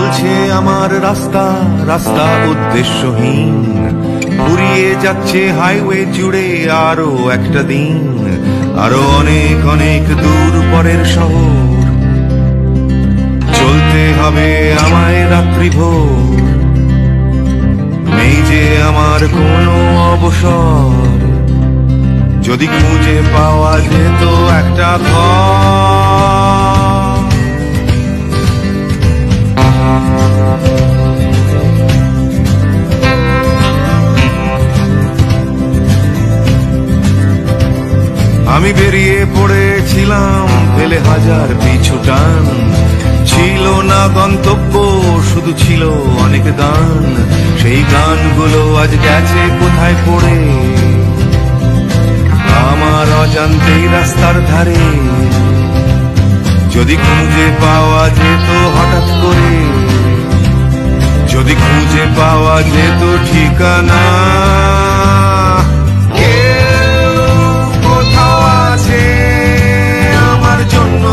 চলছে আমার রাস্তা রাস্তা উদ্দেশ্যহীন, ফুরিয়ে যাচ্ছে হাইওয়ে জুড়ে আরো একটা দিন, আরো অনেক অনেক দূর পরের শহর। চলতে হবে আমায় রাত্রি ভোর, নেই যে আমার কোনো অবসর। যদি খুঁজে পাওয়া যেত একটা ঘর। আমি বেরিয়ে পড়েছিলাম ফেলে হাজার পিছু টান, ছিল না গন্তব্য শুধু ছিল অনেক দান। সেই গানগুলো আজ গেছে কোথায় পড়ে, আমার অজান্তেই রাস্তার ধারে। যদি খুঁজে পাওয়া যেত হঠাৎ করে, যদি খুঁজে পাওয়া যেত ঠিকানা, কেউ কোথাও আছে আমার জন্য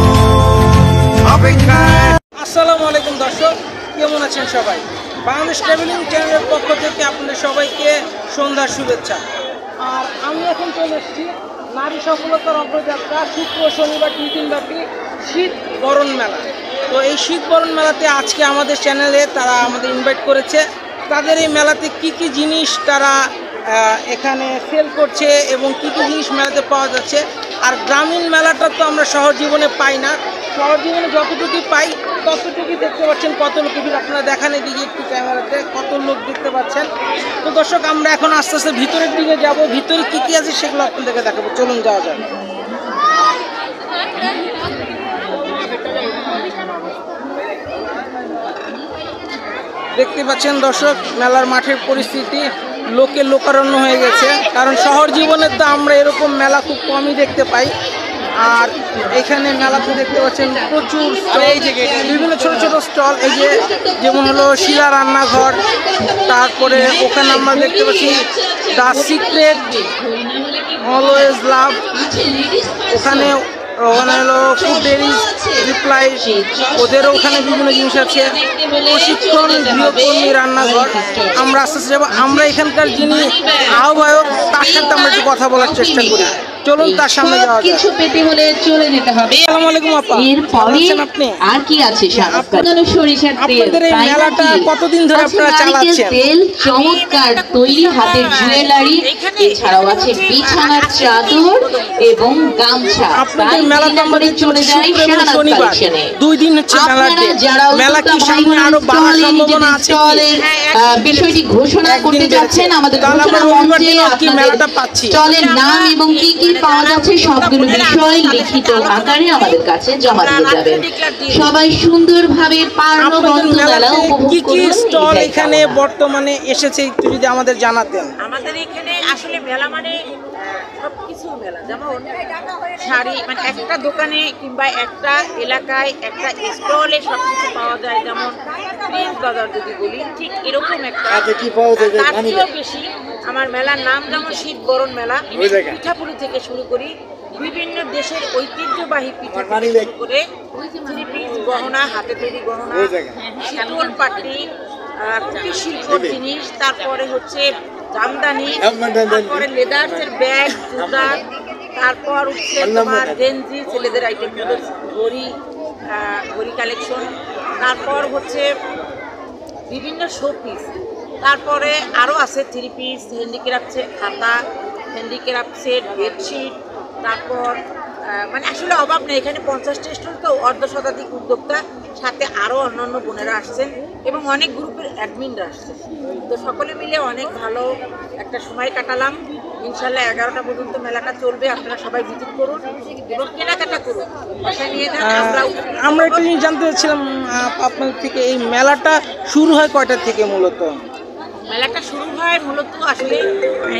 অপেক্ষায়। আসসালামু আলাইকুম দর্শক, কেমন আছেন সবাই? বাংলাদেশ ট্রাভেলিং চ্যানেলের পক্ষ থেকে আপনাদের সবাইকে সন্ধ্যার শুভেচ্ছা। আর আমি এখন চলে এসেছি নারী সফলতার অগ্রযাত্রা শুক্র শনিবার 2 দিনব্যাপী শীত বরণ মেলা। তো এই শীত বরণ মেলাতে আজকে আমাদের চ্যানেলে তারা আমাদের ইনভাইট করেছে। তাদের এই মেলাতে কি কি জিনিস তারা এখানে সেল করছে এবং কি কি জিনিস মেলাতে পাওয়া যাচ্ছে। আর গ্রামীণ মেলাটা তো আমরা শহর জীবনে পাই না, শহর জীবনে যতটুকু পাই ততটুকুই দেখতে পাচ্ছেন। কত লোক আপনারা দেখান এদিকে একটু ক্যামেরাতে, কত লোক দেখতে পাচ্ছেন। তো দর্শক, আমরা এখন আস্তে আস্তে ভিতরের দিকে যাব, ভিতরে কি কি আছে সেগুলো আপনাদেরকে দেখাবো। চলুন যাওয়া যাক। দেখতে পাচ্ছেন দর্শক, মেলার মাঠের পরিস্থিতি, লোকে লোকারণ্য হয়ে গেছে। কারণ শহর জীবনে তো আমরা এরকম মেলা খুব কমই দেখতে পাই। আর এখানে মেলাতে দেখতে পাচ্ছেন প্রচুর বিভিন্ন ছোট ছোট স্টল, এই যে যেমন হলো শিলা রান্নাঘর, তারপরে ওখানে আমরা দেখতে পাচ্ছি দ্য সিক্রেট, অলওয়েজ লাভ, ওখানে হলো ফুড ডেরিজ রিপ্লাই, ওদেরও ওখানে বিভিন্ন জিনিস আছে, প্রশিক্ষণ গৃহকর্মী রান্নাঘর। আমরা আস্তে আস্তে যাবো। আমরা এখানকার যিনি আহ্বায়ক তার সাথে আমরা একটু কথা বলার চেষ্টা করি। চলুন তার সামনে যাওয়া যাক। কিছু পেতে হলে চলে যেতে হবে। আসসালামু আলাইকুম আপা, এরপরে আপনি আর কি আছে? সরিষার তেল। আপনাদের এই মেলাটা কতদিন ধরে আপনারা চালাচ্ছেন? তেল, চমৎকার তৈরি হাতের জুয়েলারি, এছাড়াও আছে বিছানার চাদর এবং গামছা। আপনাদের মেলাতে আমরা চলে যাই শনিবার, 2 দিন হচ্ছে মেলাতে। মেলা কি সামনে আরো বাড়ার সম্ভাবনা আছে? বিষয়টি ঘোষণা করতে যাচ্ছেন আমাদের ঘোষণা মঞ্চে। মেলাটা পাচ্ছি স্টলের নাম এবং কি কি পাওয়া যাচ্ছে সবগুলো বিষয় লিখিত আকারে আমাদের কাছে জমা দিয়ে যাবেন। সবাই সুন্দরভাবে প্রাণবন্ত মেলা উপভোগ করুন। স্টল এখানে বর্তমানে এসেছে একটু যদি আমাদের জানাতেন। আমাদের এখানে আসলে মেলা মানে সবকিছু মেলা, যেমন শাড়ি, মানে একটা দোকানে কিংবা একটা এলাকায় একটা স্টলে সবকিছু পাওয়া যায়। যেমন প্রিন্স বাজার যদি বলি, ঠিক এরকম একটা, তার চেয়েও বেশি। আমার মেলার নাম যেমন শীত বরণ মেলা, পিঠাপুলি থেকে শুরু করি, বিভিন্ন দেশের ঐতিহ্যবাহী পিঠা থেকে শুরু করে থ্রি পিস গহনা, হাতে তৈরি গহনা, শীতল পাটি, কুটির শিল্পর জিনিস, তারপরে হচ্ছে জামদানি, তারপরে লেদার্সের ব্যাগ, জুতা, তারপর হচ্ছে তোমার গেঞ্জি, ছেলেদের আইটেম গুলো, ঘড়ি কালেকশন, তারপর হচ্ছে বিভিন্ন শো পিস, তারপরে আরও আছে থ্রি পিস, হ্যান্ডিক্রাফ্টের খাতা, হ্যান্ডিক্রাফ্টের বেডশিট, তারপর মানে আসলে অভাব নেই। এখানে 50টা স্টল, তো অর্ধশতাধিক উদ্যোক্তা, সাথে আরও অন্যান্য বোনেরা আসছেন এবং অনেক গ্রুপের অ্যাডমিনরা আসছেন। তো সকলে মিলে অনেক ভালো একটা সময় কাটালাম। ইনশাল্লাহ 11টা পর্যন্ত মেলাটা চলবে। আপনারা সবাই ভিজিট করুন এবং কেনাকাটা করুন, বাসায় নিয়ে যান। আমরা একটু জানতে চাচ্ছিলাম আপনার থেকে, এই মেলাটা শুরু হয় কয়টা থেকে? মূলত মেলাটা শুরু হয় মূলত আসলে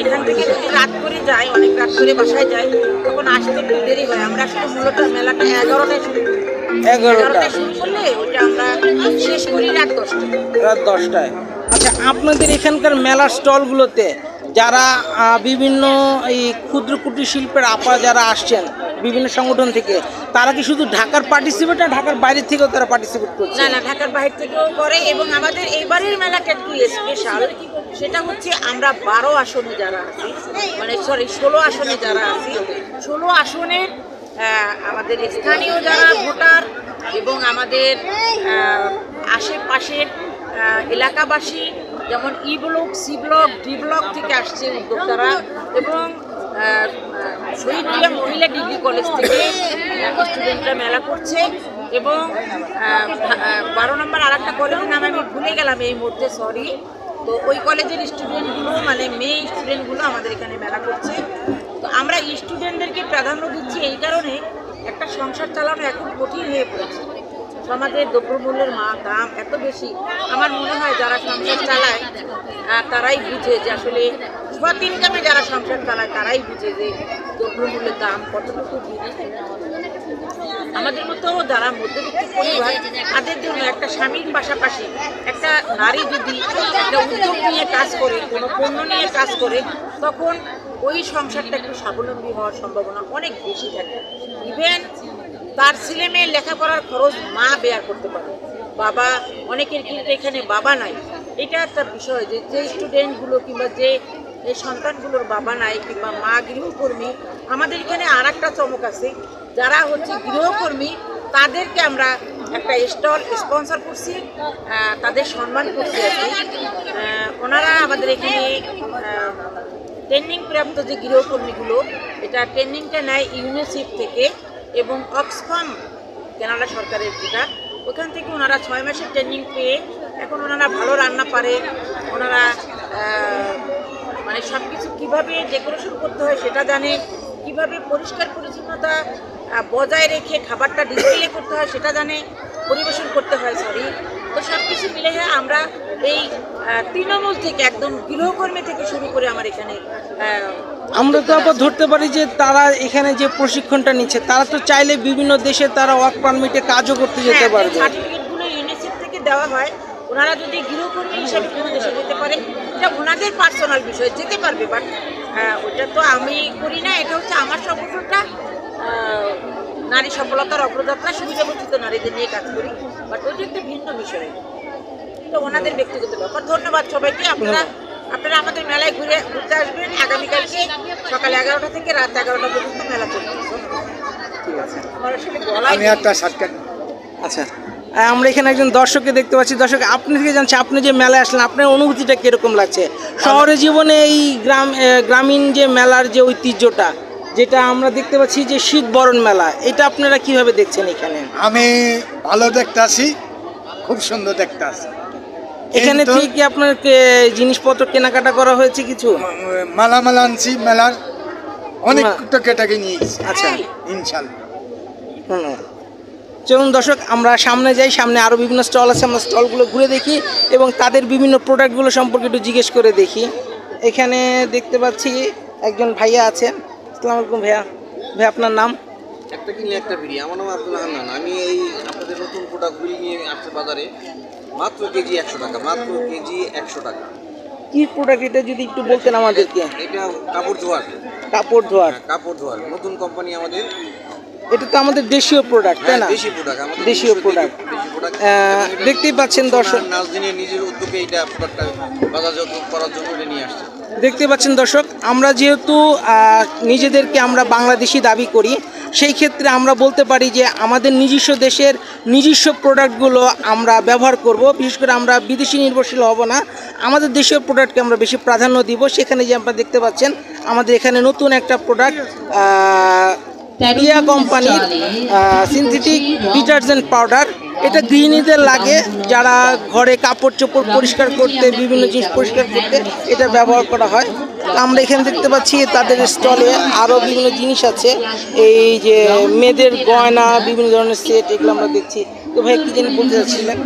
এখান থেকে যদি রাত করে যায়, অনেক রাত করে বাসায় যায়, তখন আসতে একটু দেরি হয়। আমরা আসলে মূলত মেলাটা 11টায় শুরু করি। 11টায় শুরু করলে ওইটা আমরা শেষ করি রাত 10টায়। আচ্ছা, আপনাদের এখানকার মেলার স্টলগুলোতে যারা বিভিন্ন এই ক্ষুদ্র কুটির শিল্পের আপা যারা আসছেন বিভিন্ন সংগঠন থেকে, তারা কি শুধু ঢাকার পার্টিসিপেট না ঢাকার বাইরে থেকেও তারা পার্টিসিপেট করছে? না না, ঢাকার বাইরে থেকেও করে। এবং আমাদের এইবারের মেলাটা একটু স্পেশাল, সেটা হচ্ছে আমরা 12 আসনে যারা আছি, মানে 16 আসনে যারা আছি, 16 আসনের আমাদের স্থানীয় যারা ভোটার এবং আমাদের আশেপাশের এলাকাবাসী, যেমন E block, C block, D block থেকে আসছে উদ্যোক্তারা, এবং শহীদ মিনার মহিলা ডিগ্রি কলেজ থেকে স্টুডেন্টরা মেলা করছে। এবং 12 নম্বর আর একটা কলেজের নাম আমি ভুলে গেলাম এই মুহূর্তে, সরি। তো ওই কলেজের স্টুডেন্টগুলো, মানে মেয়ে স্টুডেন্টগুলো আমাদের এখানে মেলা করছে। তো আমরা স্টুডেন্টদেরকে প্রাধান্য দিচ্ছি এই কারণে, একটা সংসার চালানো এখন কঠিন হয়ে পড়েছে। সমাজের দ্রব্যমূল্যের দাম এত বেশি, আমার মনে হয় যারা সংসার চালায় তারাই বুঝে যে আসলে সৎ ইনকামে যারা সংসার চালায় তারাই বুঝে যে দ্রব্যমূল্যের দাম কতটুকু বৃদ্ধি। আমাদের মতো যারা মধ্যবিত্ত পরিবার, তাদের জন্য একটা স্বামীর পাশাপাশি একটা নারী যদি একটা উদ্যোগ নিয়ে কাজ করে, কোনো পণ্য নিয়ে কাজ করে, তখন ওই সংসারটা একটু স্বাবলম্বী হওয়ার সম্ভাবনা অনেক বেশি থাকে। ইভেন তার ছেলে মেয়ের লেখাপড়ার খরচ মা বেয়ার করতে পারে। বাবা, অনেকের কিন্তু এখানে বাবা নাই, এটা একটা বিষয় যে যে স্টুডেন্টগুলো কিংবা যে এই সন্তানগুলোর বাবা নাই কিংবা মা গৃহকর্মী, আমাদের এখানে আর একটা চমক আছে, যারা হচ্ছে গৃহকর্মী তাদেরকে আমরা একটা স্টল স্পন্সর করছি, তাদের সম্মান করছি আর কি। ওনারা আমাদের এখানে ট্রেনিং প্রাপ্ত যে গৃহকর্মীগুলো, এটা ট্রেনিংটা নেয় ইউনিসেফ থেকে এবং অক্সফাম কানাডা সরকারের যেটা, ওখান থেকে ওনারা 6 মাসের ট্রেনিং পেয়ে এখন ওনারা ভালো রান্না পারে, ওনারা মানে সব কিছু কীভাবে ডেকোরেশন করতে হয় সেটা জানে, কিভাবে পরিষ্কার পরিচ্ছন্নতা বজায় রেখে খাবারটা ডিসপ্লে করতে হয় সেটা জানে, পরিবেশন করতে হয়, সরি। তো সব কিছু মিলে আমরা এই তৃণমূল থেকে একদম গৃহকর্মী থেকে শুরু করে আমার এখানে আমরা তো আবার ধরতে পারি যে তারা এখানে যে প্রশিক্ষণটা নিচ্ছে, তারা তো চাইলে বিভিন্ন দেশে তারা ওয়ার্ক পারমিটে কাজও করতে যেতে পারবে। সার্টিফিকেটগুলো ইউনিসেফ থেকে দেওয়া হয়, ওনারা যদি গৃহকর্মী হিসেবে কোনো দেশে যেতে পারে, এটা ওনাদের পার্সোনাল বিষয়, যেতে পারবে। বাট ওটা তো আমি করি না, এটা হচ্ছে আমার সংগঠনটা নারী সফলতার অগ্রযাত্রা, সুবিধাবঞ্চিত নারীদের নিয়ে কাজ করি। বাট ওইটা একটা ভিন্ন বিষয়, তো ওনাদের ব্যক্তিগত ব্যাপার। ধন্যবাদ সবাইকে। আপনারা আমাদের মেলায় ঘুরতে আসবেন। আগামীকালকে সকাল 11টা থেকে রাত 11টা পর্যন্ত মেলা চলবে। ঠিক আছে, আমার আসলে গলায় আচ্ছা, আমরা এখানে একজন দর্শককে দেখতে পাচ্ছি। দর্শক, আপনি থেকে জানছি, আপনি যে মেলায় আসলেন, আপনার অনুভূতিটা কিরকম লাগছে? শহরের জীবনে এই গ্রামীণ যে মেলার যে ঐতিহ্যটা, যেটা আমরা দেখতে পাচ্ছি যে শীত বরণ মেলা, এটা আপনারা কিভাবে দেখছেন এখানে? আমি ভালো দেখতে আসি, খুব সুন্দর দেখতে আসি। এখানে থেকে আপনার জিনিসপত্র কেনাকাটা করা হয়েছে কিছু? মালামাল আনছি, মেলার অনেক কেটাকে নিয়েছি। আচ্ছা, ইনশাল্লাহ। চলুন দর্শক, আমরা সামনে যাই। সামনে আরও বিভিন্ন স্টল আছে, আমরা স্টলগুলো ঘুরে দেখি এবং তাদের বিভিন্ন প্রোডাক্টগুলো সম্পর্কে একটু জিজ্ঞেস করে দেখি। এখানে দেখতে পাচ্ছি একজন ভাইয়া আছেন। আসসালামু আলাইকুম ভাইয়া। ভাই, আপনার নাম? একটা কিনলে একটা ফ্রি। আমার নাম আব্দুল হান্নান। আমি এই আপনাদের নতুন প্রোডাক্টগুলি নিয়ে আসছি বাজারে। মাত্র কেজি 100 টাকা, মাত্র কেজি 100 টাকা। কি প্রোডাক্ট এটা যদি একটু বলতেন আমাদেরকে? এটা কাপড় ধোয়ার। কাপড় ধোয়ার? কাপড় ধোয়ার নতুন কোম্পানি আমাদের। এটা তো আমাদের দেশীয় প্রোডাক্ট, তাই না? দেশি প্রোডাক্ট, আমাদের দেশীয় প্রোডাক্ট। দেখতেই পাচ্ছেন দর্শক, নাজদিনের নিজের উদ্যোগে এটা প্রোডাক্টটা বাজারজাত করার জন্য নিয়ে আসছে। দেখতে পাচ্ছেন দর্শক, আমরা যেহেতু নিজেদেরকে আমরা বাংলাদেশি দাবি করি, সেই ক্ষেত্রে আমরা বলতে পারি যে আমাদের নিজস্ব দেশের নিজস্ব প্রোডাক্টগুলো আমরা ব্যবহার করব। বিশেষ করে আমরা বিদেশি নির্ভরশীল হব না, আমাদের দেশীয় প্রোডাক্টকে আমরা বেশি প্রাধান্য দিব। সেখানে যে আপনারা দেখতে পাচ্ছেন, আমাদের এখানে নতুন একটা প্রোডাক্ট, টিয়া কোম্পানির সিনথেটিক ডিটারজেন্ট পাউডার। এটা গৃহিণীদের লাগে, যারা ঘরে কাপড় চোপড় পরিষ্কার করতে, বিভিন্ন জিনিস পরিষ্কার করতে এটা ব্যবহার করা হয়। আমরা এখানে দেখতে পাচ্ছি তাদের স্টলে আরও বিভিন্ন জিনিস আছে, এই যে মেয়েদের গয়না, বিভিন্ন ধরনের সেট, এগুলো আমরা দেখছি। তো ভাই, কি জিনিস বলতে চাচ্ছিলেন?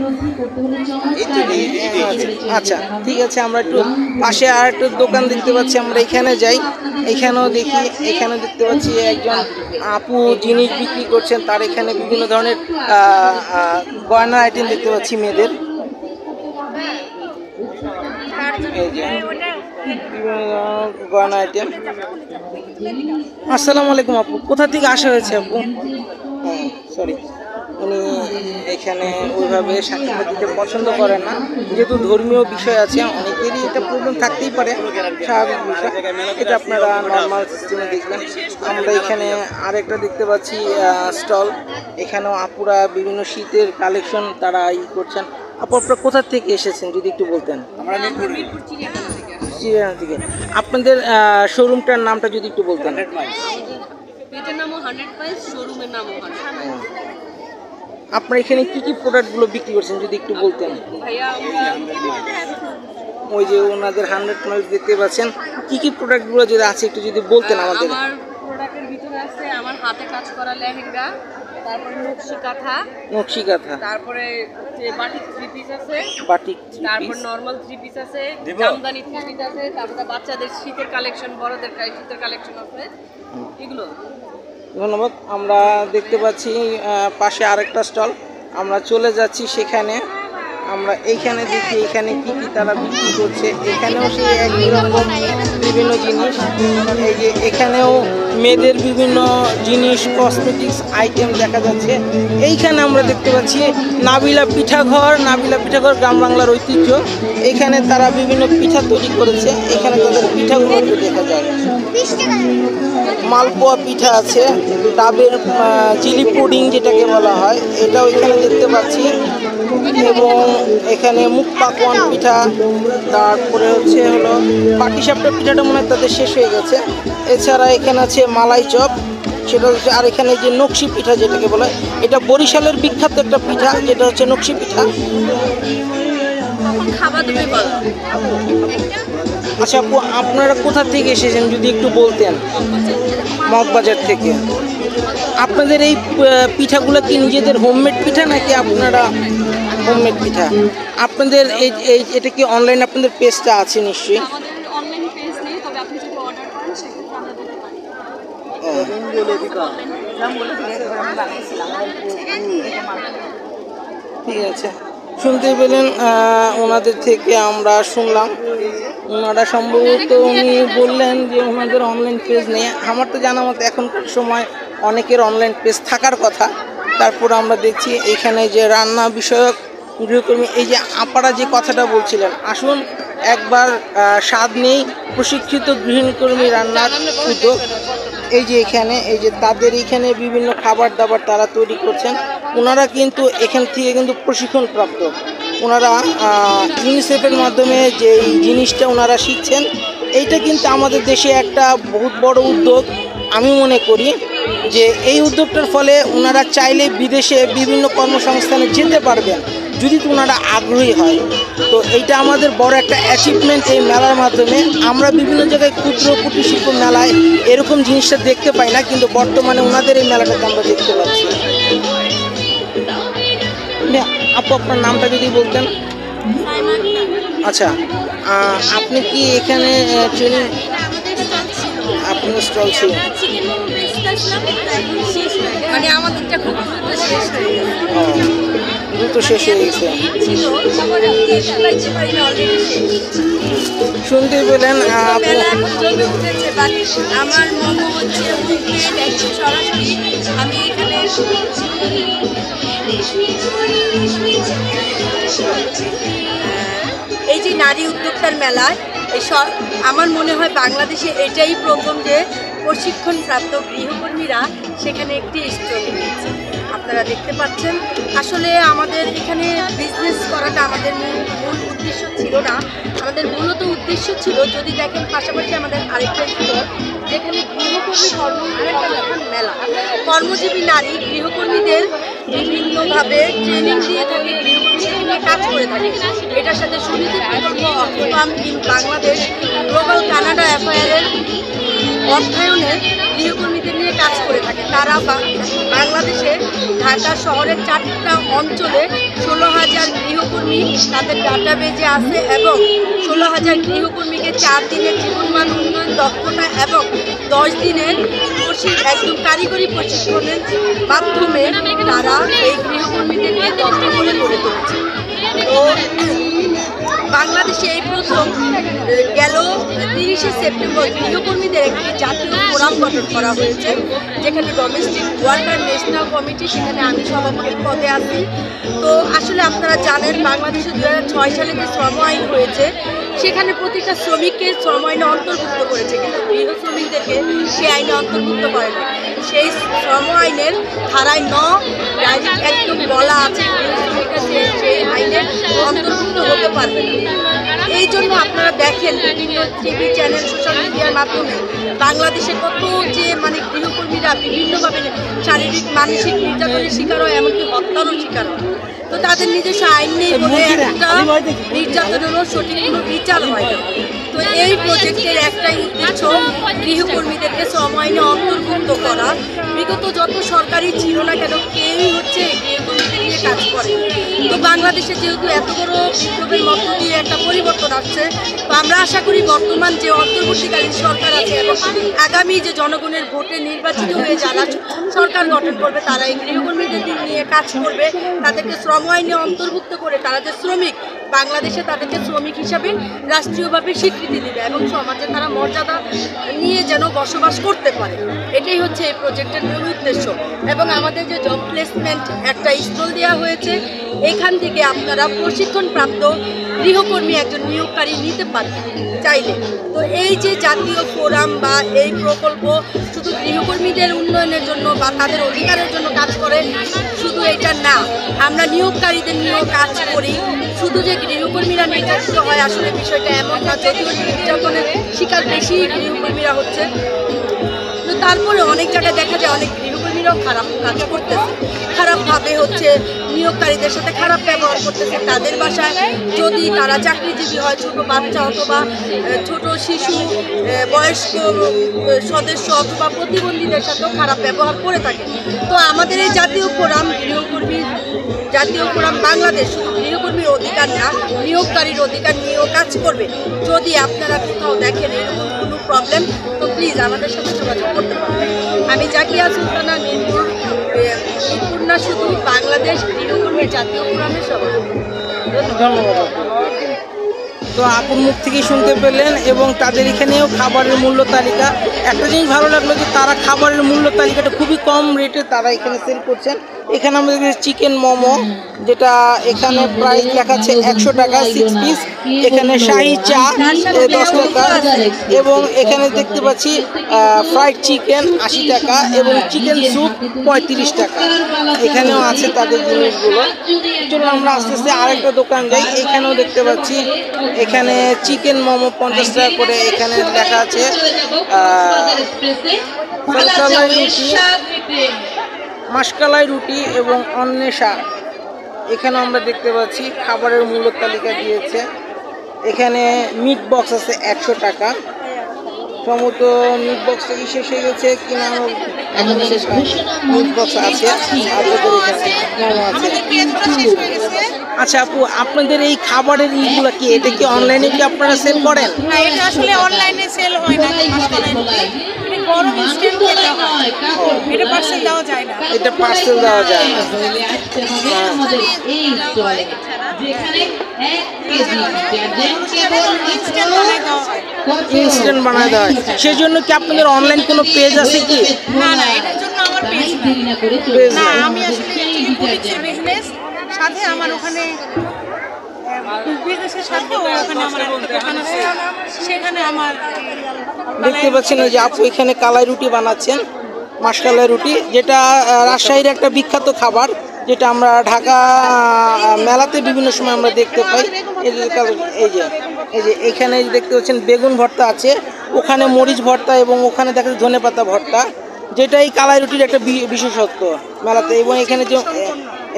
আচ্ছা, ঠিক আছে, আমরা একটু পাশে আর একটু দোকান দেখতে পাচ্ছি, আমরা এখানে যাই। এখানেও দেখি, এখানে দেখতে পাচ্ছি একজন আপু জিনিস বিক্রি করছেন, তার এখানে বিভিন্ন ধরনের গয়নার আইটেম দেখতে পাচ্ছি মেয়েদের। গয়না আইটেম। আসসালামু আলাইকুম আপু, কোথা থেকে আসা হয়েছে আপু? সরি, উনি এখানে ওইভাবে সাক্ষীটা দিতে পছন্দ করেন না, যেহেতু ধর্মীয় বিষয় আছে, অনেকেরই এটা প্রবলেম থাকতেই পারে, স্বাভাবিক বিষয়, এটা আপনারা নর্মাল সিস্টেমে দেখবেন। আমরা এখানে আরেকটা দেখতে পাচ্ছি স্টল, এখানেও আপুরা বিভিন্ন শীতের কালেকশন তারা করছেন। আপু আপনারা কোথা থেকে এসেছেন যদি একটু বলতেন? চিড়িয়াখানা থেকে। আপনাদের শোরুমটার নামটা যদি একটু বলতেন। আপনার এখানে কি কি প্রোডাক্টগুলো বিক্রি করছেন যদি একটু বলতেন? ওই যে ওনাদের 100 মাইলস দেখতে পাচ্ছেন, কি কি প্রোডাক্টগুলো যদি আছে একটু যদি বলতেন আমাদের। আমার প্রোডাক্টের ভিতরে আছে আমার হাতে কাজ করা লেহেঙ্গা, তারপরে নকশি কাঁথা, তারপরে যে বাটিক 3 পিস আছে, তারপর নরমাল 3 পিস আছে, জামদানি 3 পিস আছে, তারপরে বাচ্চাদের শীতের কালেকশন, বড়দের শীতের কালেকশন আছে, এগুলো। ধন্যবাদ। আমরা দেখতে পাচ্ছি পাশে আরেকটা স্টল, আমরা চলে যাচ্ছি সেখানে। আমরা এইখানে দেখি এখানে কি কি তারা বিক্রি করছে। এখানেও সেই একই রকম বিভিন্ন জিনিস, এই যে এখানেও মেয়েদের বিভিন্ন জিনিস, কসমেটিক্স আইটেম দেখা যাচ্ছে। এইখানে আমরা দেখতে পাচ্ছি নাবিলা পিঠাঘর, গ্রাম বাংলার ঐতিহ্য। এখানে তারা বিভিন্ন পিঠা তৈরি করেছে, এখানে তাদের পিঠাগুলো দেখা যায়। মালপোয়া পিঠা আছে, ডাবের চিলি পুডিং যেটাকে বলা হয়, এটাও এখানে দেখতে পাচ্ছি, এবং এখানে মুখ পাকোয়ান পিঠা, তারপরে হলো পাটিসাপটা পিঠাটা মনে হয় তাদের শেষ হয়ে গেছে। এছাড়া এখানে আছে মালাই চপ, সেটা হচ্ছে, আর এখানে যে নকশি পিঠা যেটাকে বলে, এটা বরিশালের বিখ্যাত একটা পিঠা, যেটা হচ্ছে নকশি পিঠা। আচ্ছা আপু, আপনারা কোথা থেকে এসেছেন যদি একটু বলতেন? মগবাজার থেকে। আপনাদের এই পিঠাগুলো কি নিজেদের হোমমেড পিঠা নাকি আপনারা হোমমেড পিঠা? আপনাদের এই এটা কি অনলাইন আপনাদের পেজটা আছে নিশ্চয়ই? অনলাইন পেজ নেই, তবে আপনি যদি অর্ডার করেন সেক্ষেত্রে আমরা দিতে পারি। ঠিক আছে, শুনতে পেলেন ওনাদের থেকে আমরা শুনলাম। ওনারা সম্ভবত উনি বললেন যে ওনাদের অনলাইন পেজ নেই। আমার তো জানা মতো এখনকার সময় অনেকের অনলাইন পেজ থাকার কথা। তারপর আমরা দেখছি এখানে যে রান্না বিষয়ক গৃহকর্মী, এই যে আপারা যে কথাটা বলছিলেন, আসুন একবার স্বাদ নেই প্রশিক্ষিত গৃহকর্মী রান্নার উদ্যোগ। এই যে এখানে, এই যে তাদের এখানে বিভিন্ন খাবার দাবার তারা তৈরি করছেন। ওনারা কিন্তু এখান থেকে কিন্তু প্রশিক্ষণপ্রাপ্ত। ওনারা ইউনিসেফের মাধ্যমে যে জিনিসটা ওনারা শিখছেন, এইটা কিন্তু আমাদের দেশে একটা বহুত বড় উদ্যোগ। আমি মনে করি যে এই উদ্যোগটার ফলে ওনারা চাইলে বিদেশে বিভিন্ন কর্মসংস্থানে যেতে পারবেন যদি ওনারা আগ্রহী হয়। তো এইটা আমাদের বড় একটা অ্যাচিভমেন্ট এই মেলার মাধ্যমে। আমরা বিভিন্ন জায়গায় ক্ষুদ্র কুটির শিল্প মেলায় এরকম জিনিসটা দেখতে পাই না, কিন্তু বর্তমানে ওনাদের এই মেলাটাকে আমরা দেখতে পাচ্ছি। আপু আপনার নামটা যদি বলতেন। আচ্ছা, আপনি কি এখানে ট্রেনিং, আপনার স্টল ছিল? মানে আমাদেরটা খুব দ্রুত শেষ হয়ে গেছে। শুনতে পেলেন আমার মনে হচ্ছে সরাসরি আমি এখানে এই যে নারী উদ্যোক্তার মেলায় আমার মনে হয় বাংলাদেশে এটাই প্রথম যে প্রশিক্ষণপ্রাপ্ত গৃহকর্মীরা সেখানে একটি স্টল নিয়েছে। আপনারা দেখতে পাচ্ছেন, আসলে আমাদের এখানে বিজনেস করাটা আমাদের মূল উদ্দেশ্য ছিল না। আমাদের মূলত উদ্দেশ্য ছিল, যদি দেখেন পাশাপাশি আমাদের আরেকটা স্টল, যেখানে গৃহকর্মী কর্মজীবী মেলা, কর্মজীবী নারী গৃহকর্মীদের বিভিন্নভাবে ট্রেনিং দিয়ে থাকে, গৃহকর্মীদের নিয়ে কাজ করে থাকে। এটার সাথে সমিতি প্রকল্প, Oxfam in Bangladesh, global Canada অ্যাফেয়ারের অর্থায়নে গৃহকর্মীদের নিয়ে কাজ করে থাকে। তারা বাংলাদেশে ঢাকা শহরের 4টা অঞ্চলে 16,000 গৃহকর্মী তাদের ডাটাবেজে আছে, এবং 16,000 গৃহকর্মীকে 4 দিনের জীবনমান উন্নয়ন, দক্ষতা এবং 10 দিনের একদম কারিগরি প্রশিক্ষণের মাধ্যমে তারা এই গৃহকর্মীদেরকে দক্ষ করে গড়ে তুলেছে। তো বাংলাদেশে এই প্রথম গেল 30শে সেপ্টেম্বর গৃহকর্মীদের একটি জাতীয় ফোরাম গঠন করা হয়েছে, যেখানে ডোমেস্টিক ওয়ার্কার ন্যাশনাল কমিটি, সেখানে আমি সভাপতি পদে আছি। তো আসলে আপনারা জানেন বাংলাদেশে 2006 সালে যে শ্রম আইন হয়েছে, সেখানে প্রতিটা শ্রমিককে শ্রম আইনে অন্তর্ভুক্ত করেছে, কিন্তু গৃহ শ্রমিকদেরকে সেই আইনে অন্তর্ভুক্ত করে না। সেই শ্রম আইনের ধারায় একদম বলা আছে গৃহ শ্রমিকরা সেই আইনে অন্তর্ভুক্ত হতে পারবে না। এই জন্য আপনারা দেখেন বিভিন্ন টিভি চ্যানেল, সোশ্যাল মিডিয়ার মাধ্যমে বাংলাদেশে কত যে মানে গৃহকর্মীরা বিভিন্নভাবে শারীরিক মানসিক নির্যাতনের শিকার হয়, এমনকি হত্যারও শিকার হয়। তো তাদের নিজস্ব আইন নেই বলে একটা নির্যাতনেরও সঠিক কোনো বিচার হয় না। তো এই প্রজেক্টের একটাই উদ্দেশ্য গৃহকর্মীদেরকে শ্রম আইনে অন্তর্ভুক্ত করা। বিগত যত সরকারি ছিল না কেন, কেউই হচ্ছে গৃহকর্মীদের নিয়ে কাজ করে। তো বাংলাদেশে যেহেতু এত বড় বিপ্লবের মধ্য দিয়ে একটা পরিবর্তন আসছে, তো আমরা আশা করি বর্তমান যে অন্তর্বর্তীকালীন সরকার আছে এবং আগামী যে জনগণের ভোটে নির্বাচিত হয়ে যারা সরকার গঠন করবে, তারা এই গৃহকর্মীদের নিয়ে কাজ করবে, তাদেরকে শ্রম আইনে অন্তর্ভুক্ত করে তারা যে শ্রমিক, বাংলাদেশে তাদেরকে শ্রমিক হিসাবে রাষ্ট্রীয়ভাবে স্বীকৃতি দেবে এবং সমাজে তারা মর্যাদা নিয়ে যেন বসবাস করতে পারে। এটাই হচ্ছে এই প্রজেক্টের মূল উদ্দেশ্য। এবং আমাদের যে জব প্লেসমেন্ট একটা স্টল দেওয়া হয়েছে, এখান থেকে আপনারা প্রশিক্ষণপ্রাপ্ত গৃহকর্মী একজন নিয়োগকারী নিতে পারবেন চাইলে। তো এই যে জাতীয় ফোরাম বা এই প্রকল্প শুধু গৃহকর্মীদের উন্নয়নের জন্য বা তাদের অধিকারের জন্য কাজ করে, শুধু এটা না, আমরা নিয়োগকারীদের নিয়েও কাজ করি। শুধু যে গৃহকর্মীরা নির্যাতিত হয়, আসলে বিষয়টা এমন না, যদিও নির্যাতনের শিকার বেশি গৃহকর্মীরা হচ্ছে। তো তারপরে অনেক জায়গায় দেখা যায় অনেক গৃহকর্মীরাও খারাপ কাজ করতেছে, খারাপভাবে হচ্ছে নিয়োগকারীদের সাথে খারাপ ব্যবহার করতেছে। তাদের বাসায় যদি তারা চাকরিজীবী হয়, ছোট বাচ্চা অথবা ছোট শিশু, বয়স্ক সদস্য অথবা প্রতিবন্ধীদের সাথেও খারাপ ব্যবহার করে থাকে। তো আমাদের এই জাতীয় ফোরাম বাংলাদেশ শুধু গৃহকর্মীর অধিকার না, নিয়োগকারীর অধিকার নিয়েও কাজ করবে। যদি আপনারা কোথাও দেখেন এরকম কোনো প্রবলেম, তো প্লিজ আমাদের সাথে যোগাযোগ করতে পারেন। আমি জাকিয়া সুলতানা, মিরপুর না শুধু বাংলাদেশ গৃহকর্মী জাতীয় ফোরামের সভাপতি। ধন্যবাদ। তো আপুর মুখ থেকেই শুনতে পেলেন এবং তাদের এখানেও খাবারের মূল্য তালিকা। একটা জিনিস ভালো লাগলো যে তারা খাবারের মূল্য তালিকাটা খুবই কম রেটে তারা এখানে সেল করছেন। এখানে আমাদের চিকেন মোমো, যেটা এখানে প্রাইস লেখা আছে 100 টাকা 6 পিস। এখানে শাহি চা 10 টাকা এবং এখানে দেখতে পাচ্ছি ফ্রাইড চিকেন 80 টাকা এবং চিকেন স্যুপ 35 টাকা। এখানেও আছে তাদের জিনিসগুলো। চলুন আমরা আস্তে আস্তে আরেকটা দোকান যাই। এখানেও দেখতে পাচ্ছি এখানে চিকেন মোমো 50 টাকা করে। এখানে লেখা আছে মাসকালাই রুটি এবং অন্বেষা। এখানে আমরা দেখতে পাচ্ছি খাবারের মূল্য তালিকা দিয়েছে। এখানে মিট বক্স আছে 100 টাকা। সম্ভবত মিট বক্সটা কি শেষ হয়ে গেছে কি না, মিট বক্স আছে। আচ্ছা আপু, আপনাদের এই খাবারের ইগুলো কি, এটা কি অনলাইনে কি আপনারা সেল করেন? না, এটা আসলে অনলাইনে সেল হয় না। গরম ইনস্ট্যান্ট খেতে হয়, এটা পার্সেল দেওয়া যায় না। এটা পার্সেল দেওয়া যায় না। ইনস্ট্যান্ট বানায় দেওয়া হয়। সেই জন্য কি আপনাদের অনলাইন কোনো পেজ আছে কি? না না, এটার জন্য আমার পেজ না। আমি আসলে বিজনেস সাথে আমার ওখানে বিজনেসের সাথে ওখানে আমার দোকান আছে, সেখানে আমার দেখতে পাচ্ছেন যে আপু এখানে কালাই রুটি বানাচ্ছেন, মাসকালাই রুটি, যেটা রাজশাহীর একটা বিখ্যাত খাবার, যেটা আমরা ঢাকা মেলাতে বিভিন্ন সময় আমরা দেখতে পাই। এই যে এখানে দেখতে পাচ্ছেন বেগুন ভর্তা আছে, ওখানে মরিচ ভর্তা এবং ওখানে দেখা যাচ্ছে ধনেপাতা ভর্তা, যেটা এই কালাই রুটির একটা বিশেষত্ব মেলাতে। এবং এখানে যে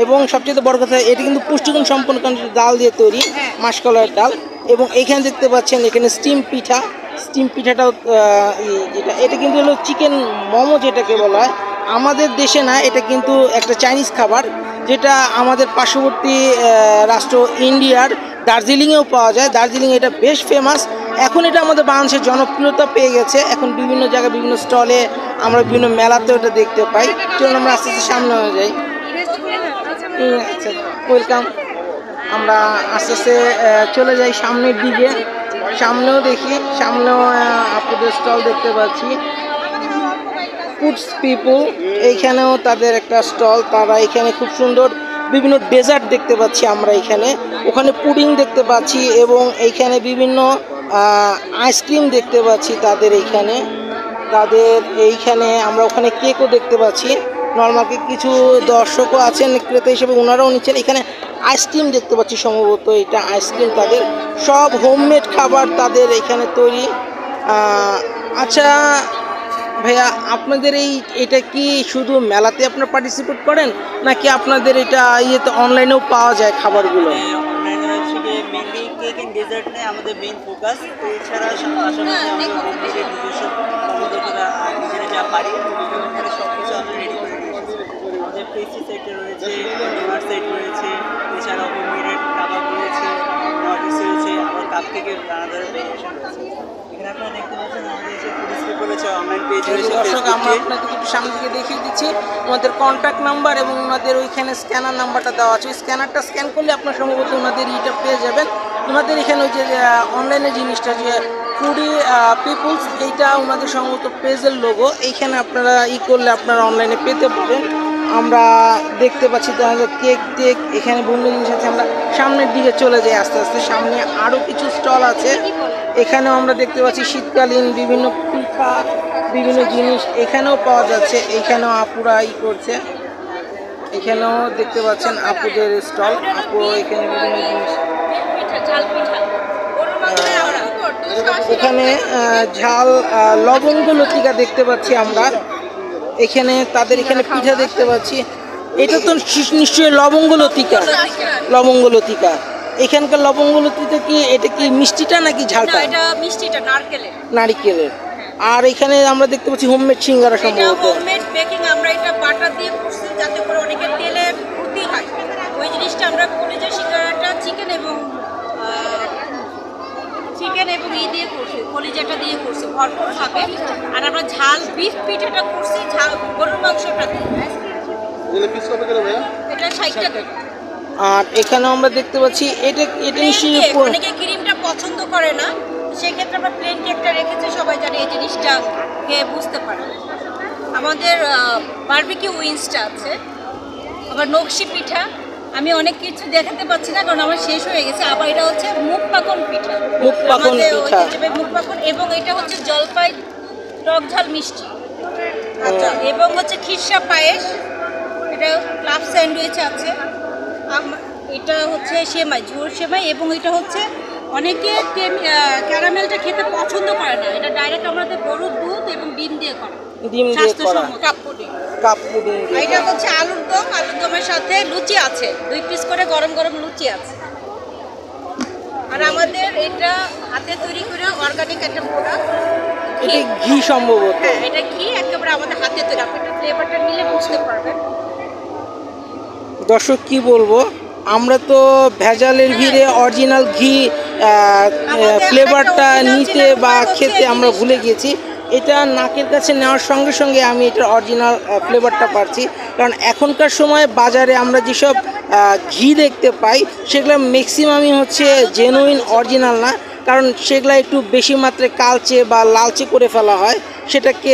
এবং সবচেয়ে বড় কথা, এটা কিন্তু পুষ্টিগুণ সম্পন্ন, কারণ ডাল দিয়ে তৈরি, মাসকলাইয়ের ডাল। এবং এখানে দেখতে পাচ্ছেন এখানে স্টিম পিঠাটাও যেটা, এটা কিন্তু হলো চিকেন মোমো যেটাকে বলা হয়। আমাদের দেশে না, এটা কিন্তু একটা চাইনিজ খাবার, যেটা আমাদের পার্শ্ববর্তী রাষ্ট্র ইন্ডিয়ার দার্জিলিংয়েও পাওয়া যায়। দার্জিলিং এটা বেশ ফেমাস। এখন এটা আমাদের বাংলাদেশের জনপ্রিয়তা পেয়ে গেছে। এখন বিভিন্ন জায়গায় বিভিন্ন স্টলে আমরা বিভিন্ন মেলাতেও এটা দেখতে পাই। চলুন আমরা আস্তে আস্তে সামনে হয়ে যাই। আচ্ছা, ওয়েলকাম। আমরা আস্তে আস্তে চলে যাই সামনের দিকে। সামনেও দেখি, সামনেও আপুদের স্টল দেখতে পাচ্ছি। ফুডস পিপল, এইখানেও তাদের একটা স্টল। তারা এখানে খুব সুন্দর বিভিন্ন ডেজার্ট দেখতে পাচ্ছি আমরা এখানে, ওখানে পুডিং দেখতে পাচ্ছি এবং এইখানে বিভিন্ন আইসক্রিম দেখতে পাচ্ছি তাদের এইখানে। আমরা ওখানে কেকও দেখতে পাচ্ছি। নর্মাল কিছু দর্শকও আছেন ক্রেতা হিসেবে, ওনারাও নিচ্ছেন। এখানে আইসক্রিম দেখতে পাচ্ছি, সম্ভবত এটা আইসক্রিম। তাদের সব হোমমেড খাবার তাদের এখানে তৈরি। আচ্ছা ভাইয়া, আপনাদের এটা কি শুধু মেলাতে আপনারা পার্টিসিপেট করেন, নাকি আপনাদের এটা ইয়েতে অনলাইনেও পাওয়া যায় খাবারগুলো? অনলাইনে হচ্ছে গিয়ে মেনলি কেক এন্ড ডেজার্ট নিয়ে আমাদের মেইন ফোকাস। এছাড়া পাশাপাশি নিজস্ব কর্মদক্ষতা নিজেরা যা পারি এখানে সব কিছু আমরা রেডি করে নিয়ে এসেছি। আমাদের পেস্ট্রি সেক্টর রয়েছে, ডোনাট সেট রয়েছে, এছাড়া হোমমেড কাবাব রয়েছে, নটিস রয়েছে, আবার কাপ কেকের নানা ধরনের ভেরিয়েশন রয়েছে। এখানে আপনারা দেখতে পাচ্ছেন আমাদের যে ফুডস পিপল রয়েছে অনলাইন পেজ রয়েছে। দর্শক, আমরা আপনাদের একটু সামনে থেকে দেখিয়ে দিচ্ছি ওনাদের কন্ট্যাক্ট নাম্বার এবং ওনাদের ওইখানে স্ক্যানার নাম্বারটা দেওয়া আছে। স্ক্যানারটা স্ক্যান করলে আপনার সম্ভবত ওনাদের ইটা পেয়ে যাবেন। ওনাদের এখানে ওই যে অনলাইনে জিনিসটা যে ফুডি পিপলস, এইটা ওনাদের সম্ভবত পেজের লোগো। এইখানে আপনারা করলে আপনারা অনলাইনে পেতে পারেন। আমরা দেখতে পাচ্ছি তাহলে কেক টেক এখানে বিভিন্ন জিনিস আছে। আমরা সামনের দিকে চলে যাই আস্তে আস্তে। সামনে আরও কিছু স্টল আছে। এখানেও আমরা দেখতে পাচ্ছি শীতকালীন বিভিন্ন পিঠা, বিভিন্ন জিনিস এখানেও পাওয়া যাচ্ছে। এখানেও আপুরা করছে, এখানেও দেখতে পাচ্ছেন আপুদের স্টল। আপু এখানে বিভিন্ন জিনিস, এখানে ঝাল লবঙ্গ লতিকা দেখতে পাচ্ছি আমরা। এখানে তাদের এখানে পিঠা দেখতে পাচ্ছি। এটা তো নিশ্চয়ই লবঙ্গ লতিকা। এখানকার লবঙ্গ লতিকা কি এটা কি মিষ্টিটা নাকি ঝালটা? এটা মিষ্টিটা নারকেলের। আর এখানে আমরা দেখতে পাচ্ছি হোমমেড সিঙ্গারা, সম্ভবত হোমমেড বেকিং। আমরা এটা বাটার দিয়ে করছি যাতে করে অনেকের তেলে ফুটি হয়। ওই জিনিসটা আমরা করে যে সিঙ্গারাটা চিকেন এবং দিয়ে করছি, কলিজাটা দিয়ে করছি ভরপুর ভাবে। আর আমরা ঝাল বিফ পিঠাটা করছি ঝাল গরুর মাংসটা দিয়ে। এটা 60 টাকা। আর এখানেও আমরা দেখতে পাচ্ছি এটা নিশ্চয়ই অনেকে ক্রিমটা পছন্দ করে না, সেক্ষেত্রে আমরা প্লেন কেকটা রেখেছি, সবাই জানে এই জিনিসটা খেয়ে বুঝতে পারে। আমাদের বারবিকিউ উইংসটা আছে, আবার নকশি পিঠা। আমি অনেক কিছু দেখাতে পাচ্ছি না কারণ আমার শেষ হয়ে গেছে। আবার এটা হচ্ছে মুখ পাকন পিঠা, এবং এটা হচ্ছে জলপাই টক ঝাল মিষ্টি। আচ্ছা, এবং হচ্ছে খিরসা পায়েস, এটা ক্লাব স্যান্ডউইচ আছে। এটা হচ্ছে সেমাই, ঝোল সেমাই। এবং এটা হচ্ছে অনেকে ক্যারামেলটা খেতে পছন্দ করে না, এটা ডাইরেক্ট আমাদের গরুর দুধ এবং ডিম দিয়ে করা। Cup pudding. এটা হচ্ছে আলুর দমের সাথে লুচি আছে, 2 পিস করে গরম গরম লুচি আছে। আর আমাদের এটা হাতে তৈরি করে অর্গানিক একটা প্রোডাক্ট, এটা ঘি সম্ভবত। হ্যাঁ, এটা ঘি একেবারে আমাদের হাতে তৈরি। আপনি এটা ফ্লেভারটা নিলে বুঝতে পারবেন। দর্শক কি বলবো, আমরা তো ভেজালের ভিড়ে অরিজিনাল ঘি ফ্লেভারটা নিতে বা খেতে আমরা ভুলে গিয়েছি। এটা নাকের কাছে নেওয়ার সঙ্গে সঙ্গে আমি এটার অরিজিনাল ফ্লেভারটা পাচ্ছি। কারণ এখনকার সময় বাজারে আমরা যেসব ঘি দেখতে পাই সেগুলো ম্যাক্সিমামই হচ্ছে জেনুইন, অরিজিনাল না। কারণ সেগুলো একটু বেশি মাত্রায় কালচে বা লালচে করে ফেলা হয় সেটাকে